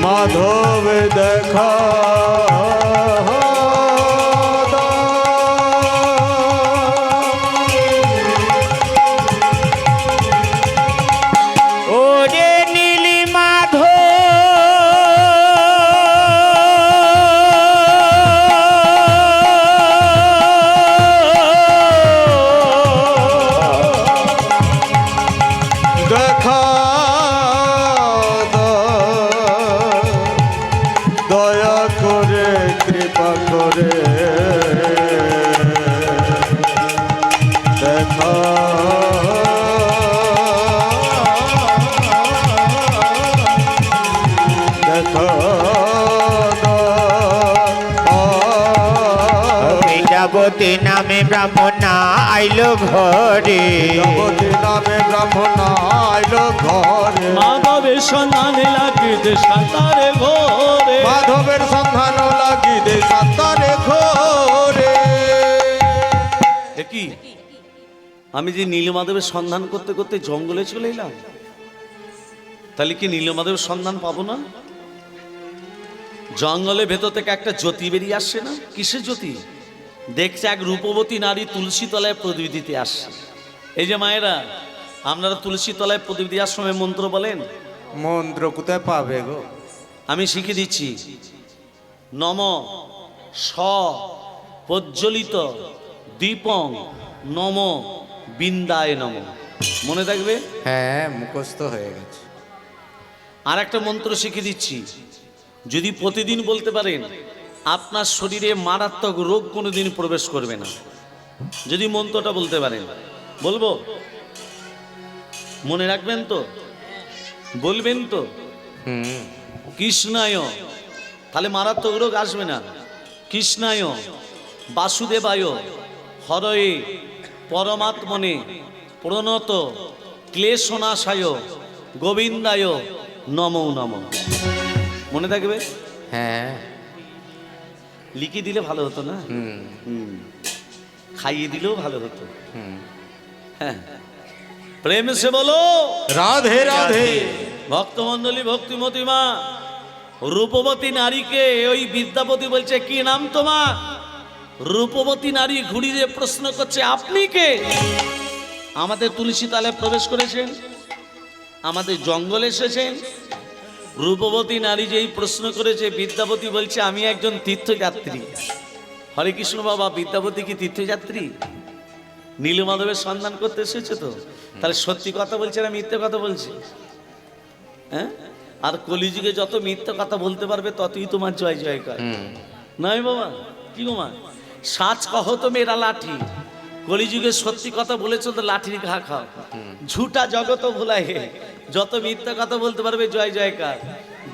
মাধব দেখা ওরে নীলি মাধব, দেখা দয়া করে কৃপা করে দেখা দেখা বিদ্যাপতি নামে ব্রাহ্মণ না আইলো ঘরে, বিদ্যাপতি নামে ব্রাহ্মণ আইলো ঘরে, মাধবের সন্ধানে লাগিতে সাঁতারে ঘোরে, মাধবের সন্ধান লাগি দে সাঁতারে ঘোরে। কি আমি যে নীলমাধবের সন্ধান করতে করতে জঙ্গলে চলে এলাম, তাহলে কি নীলমাধবের সন্ধান পাবো না? জঙ্গলের ভেতর থেকে একটা জ্যোতি বেরিয়ে আসছে না? কিসের জ্যোতি? দেখছে এক রূপবতী নারী তুলসী তলায় প্রদীপ দিতে আসছে। এই যে মায়েরা, আপনারা তুলসী তলায় প্রদীপ দেওয়ার সময় মন্ত্র বলেন? মন্ত্র কোথায় পাবে গো? আমি শিখিয়ে দিচ্ছি। নম স প্রজ্বলিত দীপং নম বিন্দায় নম। মনে থাকবে? হ্যাঁ, মুখস্থ হয়ে গেছে। আর একটা মন্ত্র শিখিয়ে দিচ্ছি, যদি প্রতিদিন বলতে পারেন আপনার শরীরে মারাত্মক রোগ কোনোদিন প্রবেশ করবে না। যদি মন্ত্রটা বলতে পারেন, বলবো? মনে রাখবেন তো? বলবেন তো? কৃষ্ণায়, তাহলে মারাত্মক রোগ আসবে না। কৃষ্ণায় বাসুদেবায় হরয়ে পরমাত্মনে প্রণত ক্লেশনাশায় গোবিন্দায় নমো নমঃ। মনে থাকবে? হ্যাঁ। লিখে দিলে ভালো হতো না? খাইয়ে দিলেও ভালো হতো। হ্যাঁ, প্রেম সে বলো রাধে রাধে। ভক্তমণ্ডলী, ভক্তিমতী মা, রূপবতী নারীকে ওই বিদ্যাপতি বলছে কি নাম তোমার? রূপবতী নারী ঘুরিয়ে প্রশ্ন করছে আপনি কে? আমাদের তুলসী তালে প্রবেশ করেছেন, আমাদের জঙ্গলে এসেছেন। রূপবতী নারী যেই প্রশ্ন করেছে, বিদ্যাপতি বলছে আমি একজন তীর্থযাত্রী। হরে কৃষ্ণ বাবা, বিদ্যাপতি কি তীর্থযাত্রী? নীলমাধবের সন্ধান করতে এসেছে তো? তাহলে সত্যি কথা বলছে না মিথ্যে কথা বলছে? হ্যাঁ, আর কলিযুগে যত মিথ্যে কথা বলতে পারবে ততই তোমার জয় জয়কার, নয় বাবা? কি গো মা, সাচ কহ তো মেরা লাঠি। কলিযুগে সত্যি কথা বলেছো তো লাঠির ঘা খাও। ঝুটা জগত ভোলাই হে, যত মিথ্যা কথা বলতে পারবে জয় জয়কার।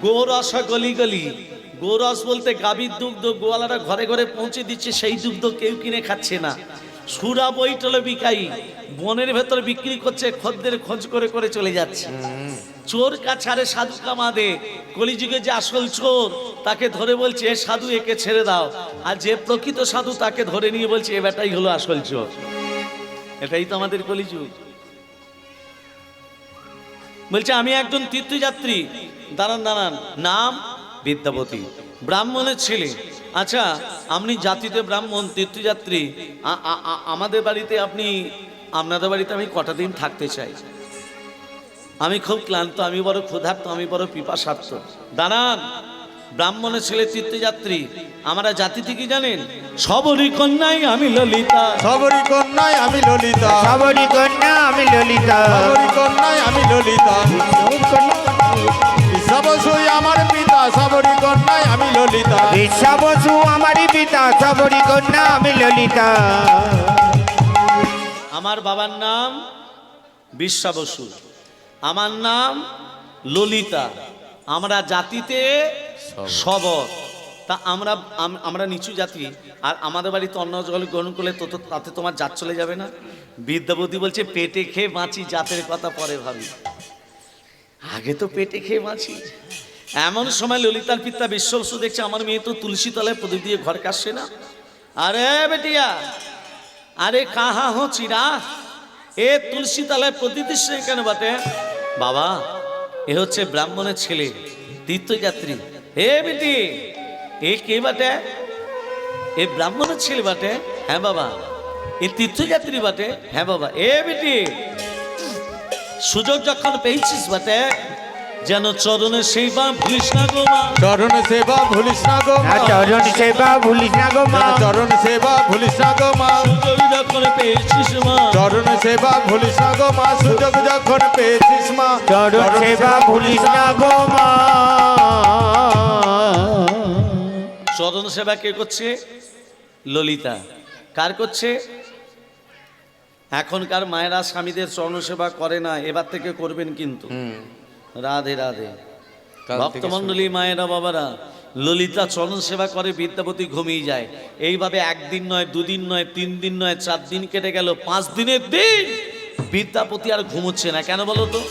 গৌরস গলি গলি, গৌরস বলতে গাভীর দুগ্ধ গোয়ালারা ঘরে ঘরে পৌঁছে দিচ্ছে, সেই দুগ্ধ কেউ কিনে খাচ্ছে না। সুরা বৈঠল বিকাই, বনের ভেতর বিক্রি করছে, খদ্দের খোঁজ করে করে চলে যাচ্ছে। চোর কাছারে সাধু কামাদে, কলিযুগে যে আসল চোর তাকে ধরে বলছে এ সাধু, একে ছেড়ে দাও। আর যে প্রকৃত সাধু তাকে ধরে নিয়ে বলছে এ বেটাই হলো আসল চোর। এটাই তো আমাদের কলিযুগ। বলছে আমি একজন তীর্থযাত্রী। দাঁড়ান দাঁড়ান, নাম বিদ্যাপতি, ব্রাহ্মণের ছেলে। আচ্ছা, আপনি জাতিতে ব্রাহ্মণ, তীর্থযাত্রী, আমাদের বাড়িতে আপনি, আপনাদের বাড়িতে আমি কটা দিন থাকতে চাই। আমি খুব ক্লান্ত, আমি বড় ক্ষুধার্ত, আমি বড় পিপাসার্ত। দাঁড়ান, ব্রাহ্মণের ছেলে, তীর্থযাত্রী। আমরা জাতিতে কি জানেন? সবরই কন্যাই আমি ললিতা, সবরী কন্যায় আমি ললিতা, সবরী কন্যা আমি ললিতা, সবরী কন্যায় আমি ললিতা। সবসুই আমার পিতা, সবরী কন্যায় আমি ললিতা। বিশ্বাবসু আমারই পিতা, সবরী কন্যা আমি ললিতা। আমার বাবার নাম বিশ্বা বসু, আমার নাম ললিতা। আমরা জাতিতে সবর, তা আমরা নিচু জাতি। আর আমাদের বাড়িতে অন্য জল গ্রহণ করলে তো তাতে তোমার জাত চলে যাবে না? বিদ্যাপতি বলছে পেটে খেয়ে বাঁচি, জাতের কথা পরে ভাবি, আগে তো পেটে খেয়ে বাঁচি। এমন সময় ললিতার পিতা বিশ্ব বসু দেখছে আমার মেয়ে তো তুলসী তলায় প্রদীপ দিয়ে ঘর কাটছে না। আরে বেটিয়া, আরে কাহা হো চিরা, এ তুলসী তলায় প্রদীপ দিস কেন বাটে? বাবা, এ হচ্ছে ব্রাহ্মণের ছেলে, তীর্থযাত্রী। হে বেটি, এ কে বাটে? এ ব্রাহ্মণের ছেলে বাটে? হ্যাঁ বাবা। এ তীর্থযাত্রী বাটে? হ্যাঁ বাবা। এ বেটি, সুযোগ যখন পেয়েছিস বাটে, যেন চরণের সেবা ভুলিস না গো মা, চরণ সেবা ভুলিস না গো মা, চরণ সেবা ভুলিস না গো মা, চরণ সেবা ভুলিস না গো মা। সুযোগ যখন পেয়েছিস মা, চরণ সেবা ভুলিস না গো মা, সুযোগ যখন পেয়েছিস মা। চরণ সেবা ভুলিস না গো মা। চরণ সেবা কে করছে? ললিতা। কার করছে? এখনকার মায়েরা স্বামীদের চরণ সেবা করে না, এবার থেকে করবেন কিন্তু। রাধে রাধে। ভক্তমণ্ডলী, মায়েরা, বাবারা, ললিতা চরণ সেবা করে, বিদ্যাপতি ঘুমিয়ে যায়। এইভাবে একদিন নয়, দুদিন নয়, 3 দিন নয়, 4 দিন কেটে গেল, 5 দিনের দিন বিদ্যাপতি আর ঘুমোচ্ছে না। কেন বলো তো?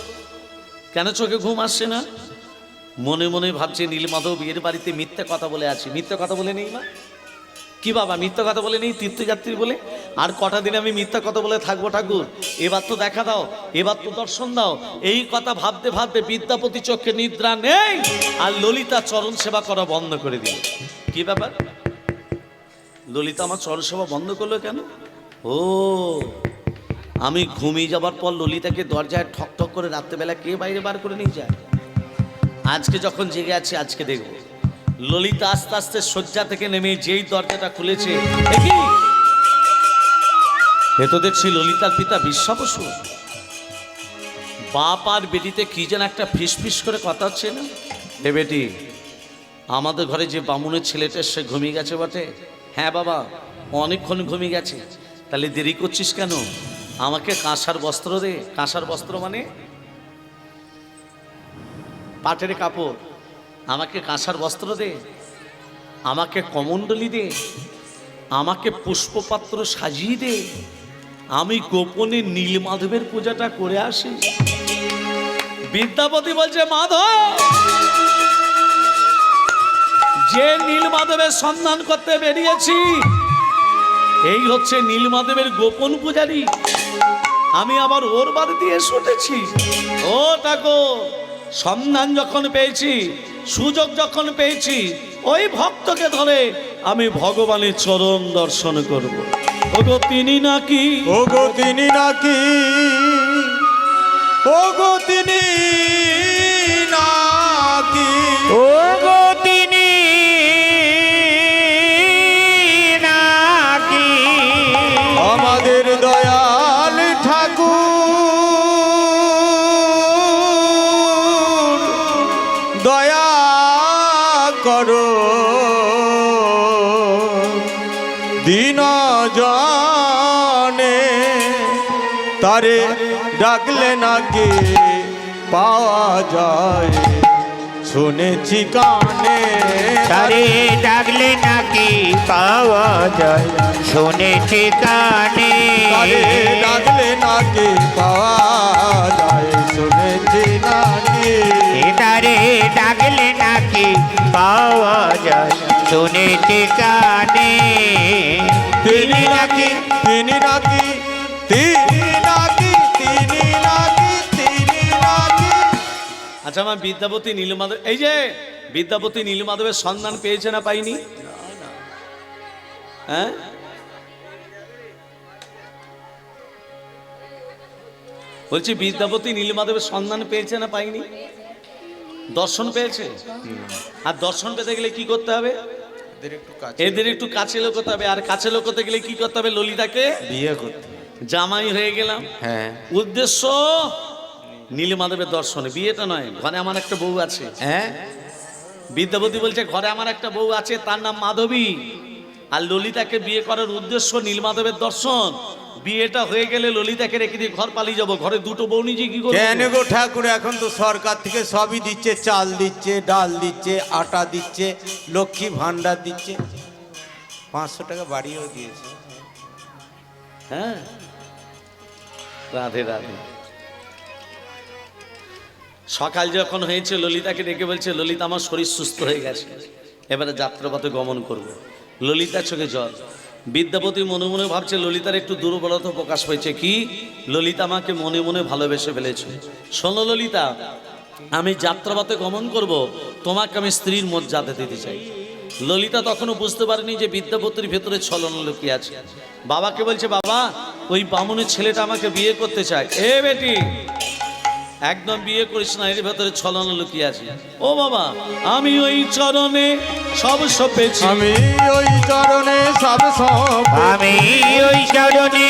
কেন চোখে ঘুম আসছে না? মনে মনে ভাবছে নীলমাধব বিয়ের বাড়িতে মিথ্যে কথা বলে আছি। মিথ্যে কথা বলে নেই মা? কি বাবা, মিথ্যা কথা বলে নেই তীর্থযাত্রী বলে? আর কটা দিন আমি মিথ্যা কথা বলে থাকবো ঠাকুর? এবার তো দেখা দাও, এবার তো দর্শন দাও। এই কথা ভাবতে ভাবতে বিদ্যাপতি চোখে নিদ্রা নেই, আর ললিতা চরণ সেবা করা বন্ধ করে দিল। কি ব্যাপার? ললিতা আমার চরণ সেবা বন্ধ করলো কেন? ও, আমি ঘুমিয়ে যাবার পর ললিতাকে দরজায় ঠক ঠক করে রাত্রেবেলা কে বাইরে বার করে নিয়ে যায়। আজকে যখন জেগে আছি, আজকে দেখবো। ললিতা আস্তে আস্তে শয্যা থেকে নেমে যেই দরজাটা খুলেছে, দেখি এ তো দেখছি ললিতার পিতা বিশ্বা বসু। বাপ আর বেটিতে কি যেন একটা ফিসফিস করে কথা হচ্ছে না? এ বেটি, আমাদের ঘরে যে বামুনের ছেলেটা সে ঘুমিয়ে গেছে বটে? হ্যাঁ বাবা, অনেকক্ষণ ঘুমিয়ে গেছে। তাহলে দেরি করছিস কেন? আমাকে কাঁসার বস্ত্র দে। কাঁসার বস্ত্র মানে পাটের কাপড়। আমাকে কাঁসার বস্ত্র দে, আমাকে কমণ্ডলী দে, আমাকে পুষ্পপাত্র সাজিয়ে দে, আমি গোপনে নীলমাধবের পূজাটা করে আসি। বিদ্যাপতি বলছে মাধব, যে নীলমাধবের সন্ধান করতে বেরিয়েছি, এই হচ্ছে নীলমাধবের গোপন পূজারী। আমি আবার ওর বাড়ি দিয়ে শুটেছি। ও ঠাকুর, সন্ধান যখন পেয়েছি, সুযোগ যখন পেয়েছি, ওই ভক্তকে ধরে আমি ভগবানের চরণ দর্শন করব। ওগো তিনি নাকি, ওগো তিনি নাকি, ওগো তিনি নাকি, ও গো তিনি নাকি আমাদের দয়াল ঠাকুর, দয়া করো দিন জানে, তারে ডাকলে নাকি পাওয়া যায়, শুনেছি কানে তারে ডাকলে নাকি পাওয়া যায়, শুনেছি কানে তারে ডাকলে নাকি পাওয়া যায়, শুনেছি নাকি তারে ডাকলে নাকি পাওয়া যায়, শুনেছি কানে তিনি নাকি, তিনি নাকি, তিনি নাকি, তিনি নাকি, তিনি নাকি। আচ্ছা আমার বিদ্যাপতি নীলমাধব, এই যে বিদ্যাপতি নীলমাধবের সন্ধান পেয়েছে না পাইনি? হ্যাঁ, বলছি বিদ্যাপতি নীলমাধবের সন্ধান পেয়েছে না পাইনি? দর্শন পেয়েছে। আর দর্শন পেতে গেলে কি করতে হবে? এদের একটু কাছে লোকতে হবে। আর কাছে লোকতে গেলে কি করতে হবে? ললিতাকে বিয়ে করতে, জামাই হয়ে গেলাম। হ্যাঁ উদ্দেশ্য নীলমাধবের দর্শনে, বিয়েটা নয়। ঘরে আমার একটা বউ আছে। হ্যাঁ, বিদ্যাপতি বলছে ঘরে আমার একটা বউ আছে, তার নাম মাধবী। আর ললিতাকে বিয়ে করার উদ্দেশ্য নীলমাধবের দর্শন। বিয়েটা হয়ে গেলে ললিতাকে রেখে দিয়ে ঘর পালিয়ে যাবো। ঘরে দুটো বউ নিজে কি করবো? কেন গো ঠাকুর, এখন তো সরকার থেকে সবই দিচ্ছে, চাল দিচ্ছে, ডাল দিচ্ছে, আটা দিচ্ছে, লক্ষ্মী ভান্ডার দিচ্ছে, 500 টাকা বাড়িয়েও দিয়েছে। হ্যাঁ, রাধে রাধে। সকাল যখন হয়েছে ললিতাকে ডেকে বলছে, ললিতা আমার শরীর সুস্থ হয়ে গেছে, এবারে যাত্রাপথে গমন করব। ললিতার চোখে জল। বিদ্যাপতি মনে মনে ভাবছে ললিতার একটু দুর্বলতা প্রকাশ হয়েছে। কি? ললিতা আমাকে মনে মনে ভালোবেসে ফেলেছে। শোনো ললিতা, আমি যাত্রাপথে গমন করব, তোমাকে আমি স্ত্রীর মর্যাদা দিতে চাই। ললিতা তখনও বুঝতে পারেনি যে বিদ্যাপতির ভেতরে ছলনা লুকিয়ে আছে। বাবাকে বলছে, বাবা ওই বামুনের ছেলেটা আমাকে বিয়ে করতে চায়। এ বেটি, একদম বিয়ে করিস না, এর ভেতরে ছলনা লুকিয়ে আছে। ও বাবা, আমি ওই চরণে সব সপেছি, আমি ওই চরণে সব সব, আমি ওই চরণে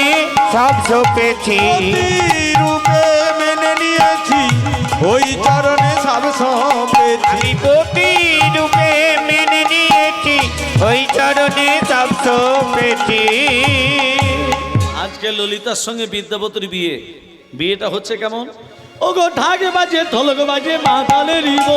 সব সপেছি, রূপে মেনে নিয়েছি, ওই চরণে সব সপেছি, আমি প্রতি রূপে মেনে নিয়েছি, ওই চরণে সব সপেছি। আজকে ললিতার সঙ্গে বিদ্যাপতির বিয়ে। বিয়েটা হচ্ছে কেমন? ওগো ঢাক বাজে, ঢোলক বাজে, মাতালে রিব,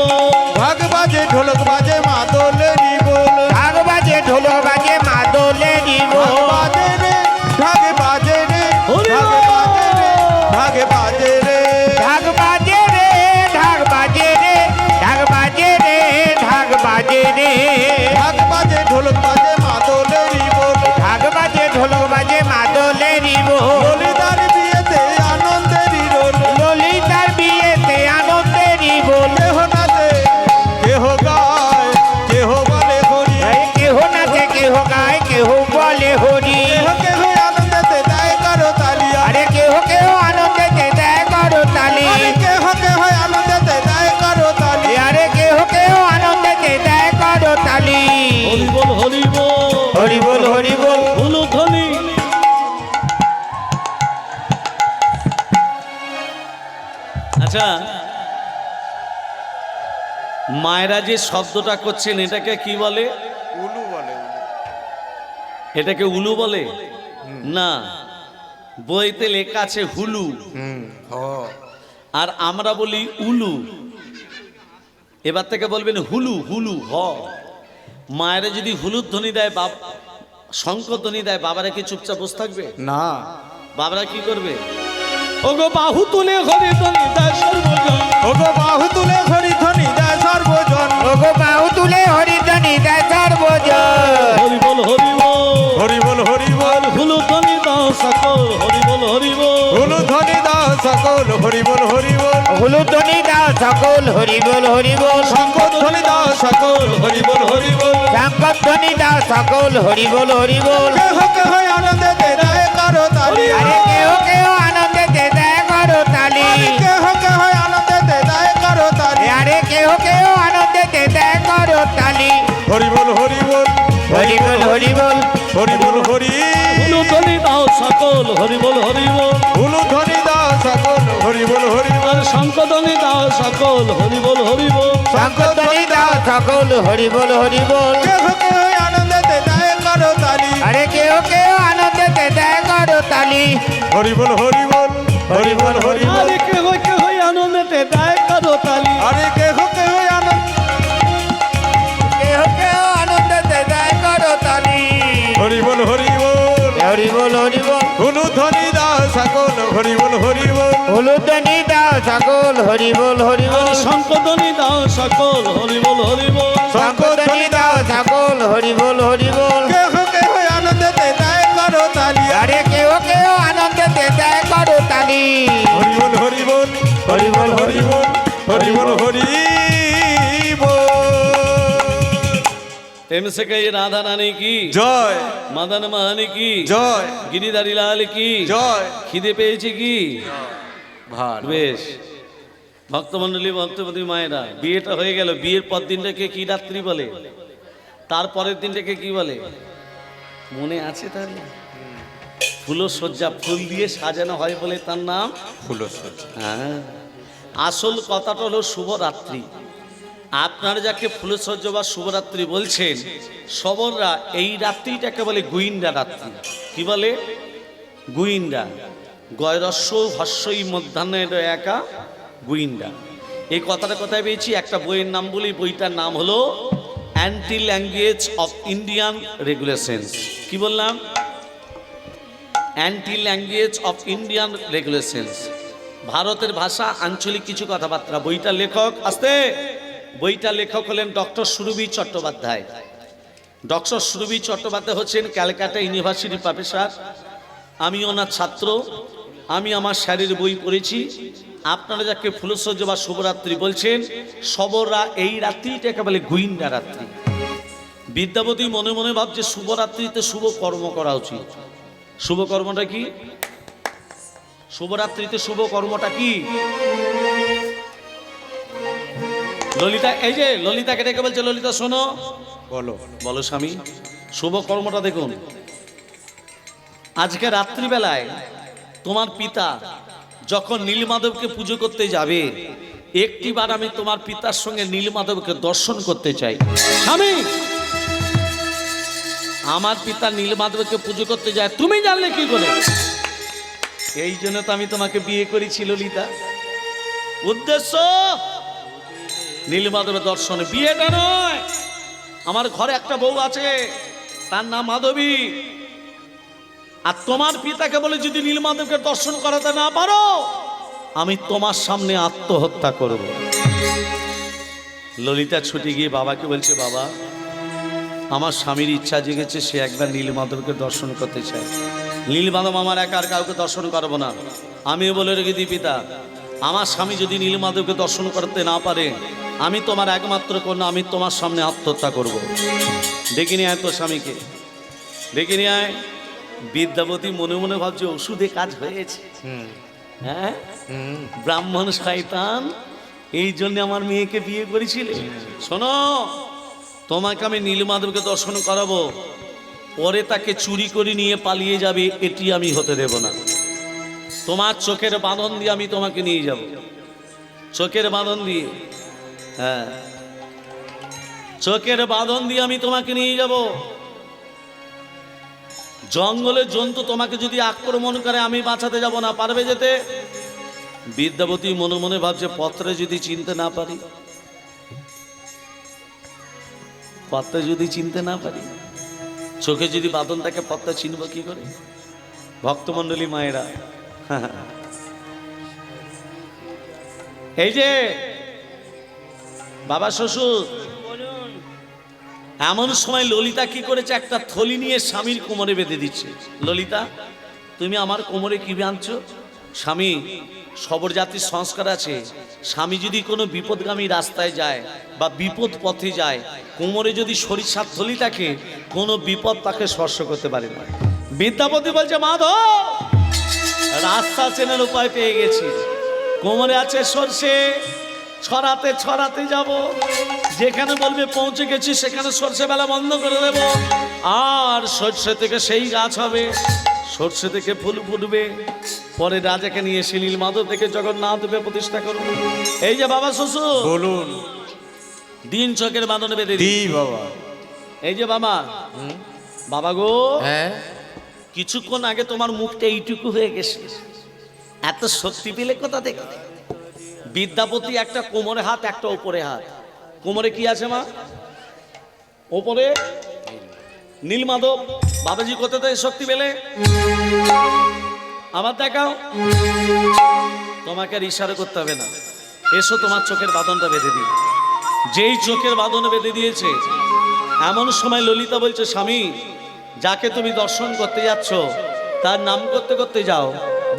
ঢাক বাজে, ঢোলক বাজে, মাদলে নিবল, ঢাক বাজে, ঢোল বাজে, মাদলে দিব, বাজে রে, ঢাক বাজে রে, ঢাক বাজে রে, ঢাক বাজে রে, ঢাক বাজে রে, ঢাক বাজে রে, ঢাক বাজে রে, ঢাক বাজে রে, ঢাক বাজে, ঢোলক বাজে, মাদলে নিবল, ঢাক বাজে, ঢোল বাজে, মাদলে দিব, ললিতার বিয়েতে আনন্দেরই রোল, ললিতার বিয়েতে আনন্দেরই বল, কেহ নাচে, কেহ গায়, কেহ বলে হরি, কেহ নাচে, কেহ গায়, কেহ বলে হরি, কেহ কেহ আনন্দেতে দেয় করো তালি, আরে কেহ কেহ আনন্দেতে দেয় করো তালি, আরে কেহ কেহ আনন্দেতে দেয় করো তালি, আরে কেহ কেহ আনন্দেতে দেয় করো তালি। হরি বল, হরি বল, হরি বল, হরি বল, হলু ধ্বনি। আচ্ছা, মায়েরা যে শব্দটা করছেন এটাকে কি বলে? উলু বলে, এটাকে উলু বলে না, বইতে লেখা আছে হুলু, আর আমরা বলি উলু। এবার থেকে বলবেন হুলু, হুলু হ। মায়েরা যদি হুলুর ধ্বনি দেয়, শঙ্খ ধ্বনি দেয়, বাবারা কি চুপচাপ বসে থাকবে? না, বাবারা কি করবে? ওগো বাহু তুলে হরি ধ্বনি দেয় সর্বজন, ওগো বাহু তুলে হরি ধ্বনি দেয় সর্বজন, ওগো বাহু তুলে হরি ধ্বনি দেয় সর্বজন, হরি বল, হরি বল, হরি বল, হরি বল, হুলু ধ্বনি দাও সকল, হরি বল, হরি বল, হুলু ধ্বনি সকল হরি বল হরি বল হুলুধ্বনি দাও সকল হরি বল হরি বল শঙ্খধ্বনি দাও সকল হরি বল হরি বল শঙ্খধ্বনি দাও সকল হরি বল হরি বল কেহ কেহ আনন্দেতে দেয় করো তালি আরে কেউ কেউ আনন্দেতে দেয় করো তালি কেহ কেহ আনন্দেতে দেয় করো তালি আরে কেউ কেউ আনন্দেতে দেয় করো তালি হরি বল হরি বল হরি বল হরি বল হরি বল হরি হুলুধ্বনি দাও সকল হরি বল হরি বল হুলুধ্বনি দাও সকল হরি বল হরি বল আর শঙ্খধ্বনি দাও সকল হরি বল হরি বল শঙ্খধ্বনি দাও সকল হরি বল হরি বল কেহ কেহ আনন্দেতে দেয় করো তালি আরে কেউ কেউ আনন্দেতে দেয় করো তালি হরি বল হরি বল হরি বল হরি বল আরে কে হই আনন্দেতে দেয় করো তালি আরে কেহ কেহ আনন্দ কেউ কেউ আনন্দেতে দেয় করো তালি হরি বল হরি বল হরি বল হরি বল হুলুধ্বনি দাও সকল হরি বল হরি বল হুলুধ্বনি দাও সকল হরি বল হরি বল শঙ্খধ্বনি দাও সকল হরি বল হরি বল শঙ্খধ্বনি দাও সকল হরি বল হরি বল কেহ কেহ আনন্দেতে দেয় করো তালি আরে কেউ কেউ আনন্দেতে দেয় করো তালি হরি বল হরি বল হরি বল হরি বল হরি বল হরি বল এমসে কে রাধা রানী কি জয় মদন মোহন কি জয় গিরিধারী লাল কি জয় খিদে পেয়েছে কি ভালো বেশ ভক্তমণ্ডলী ভক্তপতি মায়েরা বিয়েটা হয়ে গেল বিয়ের পর দিনটাকে কি রাত্রি বলে তারপরের দিনটাকে কি বলে মনে আছে তাহলে ফুলসজ্জা ফুল দিয়ে সাজানো হয় বলে তার নাম ফুলসজ্জা হ্যাঁ আসল কথাটা হলো শুভরাত্রি আপনারা যাকে ফুলসজ্জা বা শুভরাত্রি বলছেন সবররা এই রাত্রিটাকে বলে গুইন্দা রাত্রি কি বলে গুইন্দা গয়রস্য হস্যই মধ্যাহ্নের একা গুইন্দা এই কথাটা কোথায় পেয়েছি একটা বইয়ের নাম বলি বইটার নাম হলো anti language of Indian regulations কি বললাম anti language of Indian regulations ভারতের ভাষা আঞ্চলিক কিছু কথাবার্তা বইটার লেখক আসতে বইটার লেখক হলেন ডক্টর সুরভি চট্টোপাধ্যায় ডক্টর সুরভি চট্টোপাধ্যায় হচ্ছেন ক্যালকাটা ইউনিভার্সিটির প্রফেসর আমি ওনার ছাত্র আমি আমার স্যারের বই পড়েছি আপনারা যাকে ফুলসজ্জা বা শুভরাত্রি বলছেন সবররা এই রাত্রিটাকে বলে গুইন্দা রাত্রি বিদ্যাপতি মনে মনে ভাবছে শুভরাত্রিতে শুভ কর্ম করা উচিত শুভ কর্মটা কি শুভরাত্রিতে শুভ কর্মটা কি ললিতা এই যে ললিতাকে ডেকে বলছে ললিতা শোনো বলো বলো স্বামী শুভ কর্মটা দেখুন আজকে রাত্রিবেলায় তোমার পিতা যখন নীলমাধবকে পুজো করতে যাবে একটিবার আমি তোমার পিতার সঙ্গে নীলমাধবকে দর্শন করতে চাই স্বামী আমার পিতা নীলমাধবকে পুজো করতে যায় তুমি জানলে কি করে এই জন্য তো আমি তোমাকে বিয়ে করেছি ললিতা উদ্দেশ্য নীলমাধবের দর্শনে বিয়েটা নয় আমার ঘরে একটা বউ আছে তার নাম মাধবী আর তোমার পিতাকে বলে যদি নীলমাধবকে দর্শন করাতে না পারো আমি তোমার সামনে আত্মহত্যা করব ললিতা ছুটে গিয়ে বাবাকে বলছে বাবা আমার স্বামীর ইচ্ছা জেগেছে সে একবার নীলমাধবকে দর্শন করতে চায় নীলমাধব আমার একার কাউকে দর্শন করবো না আমিও বলে রেখে দিই পিতা আমার স্বামী যদি নীলমাধবকে দর্শন করতে না পারে আমি তোমার একমাত্র কন্যা আমি তোমার সামনে আত্মহত্যা করব ডেকে নিয়ে আয় তোর স্বামীকে ডেকে নিয়ে আয় বিদ্যাপতি মনে মনে ভাবছে ওষুধে কাজ হয়েছে হ্যাঁ ব্রাহ্মণ শয়তান এই জন্য আমার মেয়েকে বিয়ে করেছিলে শোনো তোমাকে আমি নীলমাধবকে দর্শন করাবো পরে তাকে চুরি করে নিয়ে পালিয়ে যাবে এটি আমি হতে দেব না তোমার চোখের বাঁধন দিয়ে আমি তোমাকে নিয়ে যাব চোখের বাঁধন দিয়ে হ্যাঁ চোখের বাঁধন দিয়ে আমি তোমাকে নিয়ে যাব জঙ্গলের জন্তু তোমাকে যদি আক্রমণ করে আমি বাঁচাতে যাব না পারবে যেতে বিদ্যাপতি মনে মনে ভাবছে পত্রে যদি চিনতে না পারি পত্রে যদি চিনতে না পারি চোখে যদি বাঁধন থাকে পত্তা চিনব কি করে ভক্তমণ্ডলী মায়েরা এই যে বাবা শ্বশুর এমন সময় ললিতা কি করেছে একটা থলি নিয়ে স্বামীর কোমরে বেঁধে দিচ্ছে ললিতা তুমি আমার কোমরে কি বাঁধছো স্বামী সবর জাতির সংস্কার আছে, স্বামী যদি কোনো বিপদগামী রাস্তায় যায় বা বিপদ পথে যায়, কোমরে যদি সরিষার থলি থাকে, কোনো বিপদ তাকে স্পর্শ করতে পারে না। বিদ্যাপতি বলছে, মাধব রাস্তা চেনার উপায় পেয়ে গেছি, কোমরে আছে সরষে, ছড়াতে ছড়াতে যাব, যেখানে বলবে পৌঁছে গেছি সেখানে সরষে বেলা বন্ধ করে দেব, আর সরষে থেকে সেই গাছ হবে, সরষে থেকে ফুল ফুটবে, পরে রাজাকে নিয়ে এসে নীলমাধব থেকে জগন্নাথ রূপে প্রতিষ্ঠা করব। এই যে বাবা শ্বশুর, বলুন। দিন চোখের বাঁধনে বেঁধে দি বাবা। এই যে বাবা, বাবা গো, হ্যাঁ, কিছুক্ষণ আগে তোমার মুখটা এইটুকু হয়ে গেছে, এত শক্তি পেলে কোথা থেকে? বিদ্যাপতি একটা কোমরে হাত, একটা ওপরে হাত। কোমরে কি আছে মা? ওপরে নীলমাধব। বাবাজি কোথা থেকে শক্তি পেলে? আবার দেখাও। তোমাকে আর ইশারা করতে হবে না, এসো তোমার চোখের বাঁধনটা বেঁধে দিই। যেই চোখের বাঁধন বেঁধে দিয়েছে, এমন সময় ললিতা বলছে, স্বামী যাকে তুমি দর্শন করতে যাচ্ছ তার নাম করতে করতে যাও,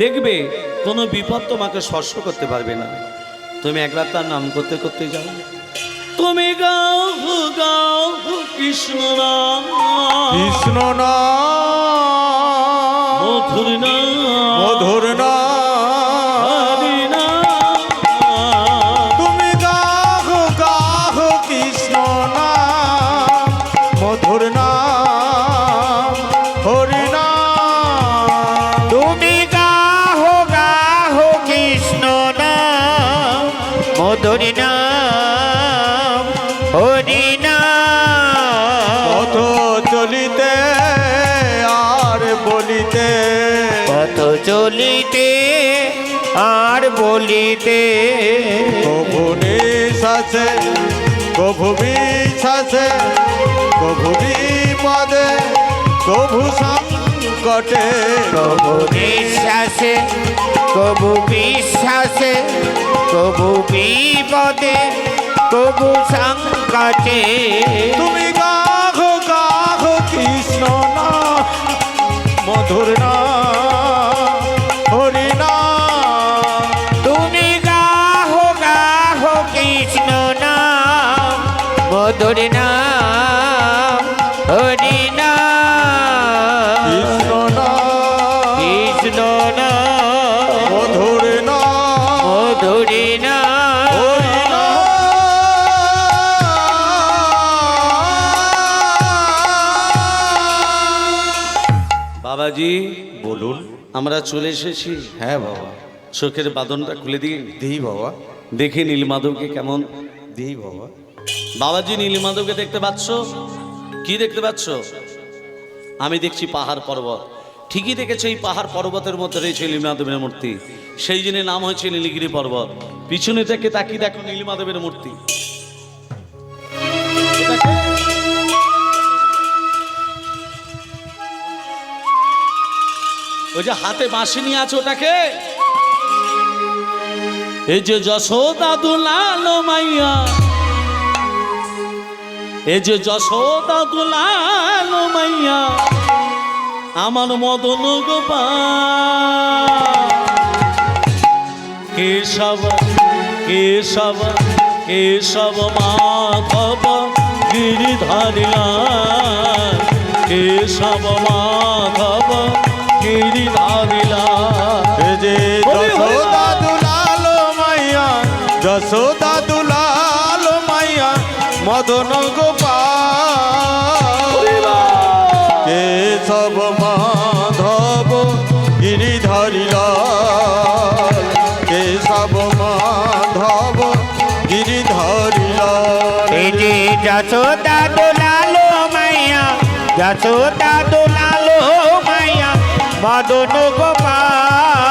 দেখবে কোনো বিপদ তোমাকে স্পর্শ করতে পারবে না। তুমি একবার তার নাম করতে করতে যাও। তুমি গাও গাও কৃষ্ণ নাম, কৃষ্ণ নাম, মধুর নাম, মধুর নাম, হরি নাম। তুমি গাহো গাহো কৃষ্ণ নাম, মধুর নাম, হরি নাম। তুমি গাহো গাহো কৃষ্ণ নাম, মধুর নাম, হরি নাম। পথ চলিতে আর বলিতে, পথ চলিতে আর বলিতে, কভু নিশ্বাসে কভু বিশ্বাসে, কভু বিপদে কভু সংকটে, কবু নিঃশ্বাসে কবু বিশ্বাসে, কবু বিপদে কবু সংকটে। তুমি গাহো গাহো কৃষ্ণ নাম, মধুর নাম, হরি নাম। তুমি গাহো গাহো কৃষ্ণ নাম, মধুর নাম, হরি নাম। কৃষ্ণ নাম, কৃষ্ণ নাম, মধুর নাম, মধুর নাম, হরি নাম। বাবাজি বলুন। আমরা চলে এসেছি, হ্যাঁ বাবা। চোখের বাঁধনটা খুলে দিই, দিই বাবা, দেখি নীলমাধবকে কেমন। দিই বাবা। বাবাজি নীলমাধবকে দেখতে পাচ্ছ? কি দেখতে পাচ্ছ? আমি দেখছি পাহাড় পর্বত। ঠিকই দেখেছো, এই পাহাড় পর্বতের মধ্যে রয়েছে নীলমাধবের মূর্তি, সেই জন্য নাম হয়েছে নীলগিরি পর্বত। পিছনে থেকে তাকিয়ে দেখো নীলমাধবের মূর্তি। এটাকে? ওই যে হাতে বাঁশি নিয়ে আছে, ওটাকে? এই যে যশোদা দুলালো মাইয়া, এই যে যশোদা দুলালো মাইয়া, আমার মদন গোপাল। কেশব কেশব কেশব মাধব গিরিধারিলাল, কেশব মাধব গিরিধারিলাল। এ যে যশোদা দুলালো মাইয়া, যশোদা দুলালো মাইয়া, মদন গোপাল। কেশব মাধব গিরিধারিলাল, কেশব মাধব গিরিধারিলাল। এই যে যশোদা দোলালো মাইয়া, যশোদা দোলালো মাইয়া, মদন গোপাল।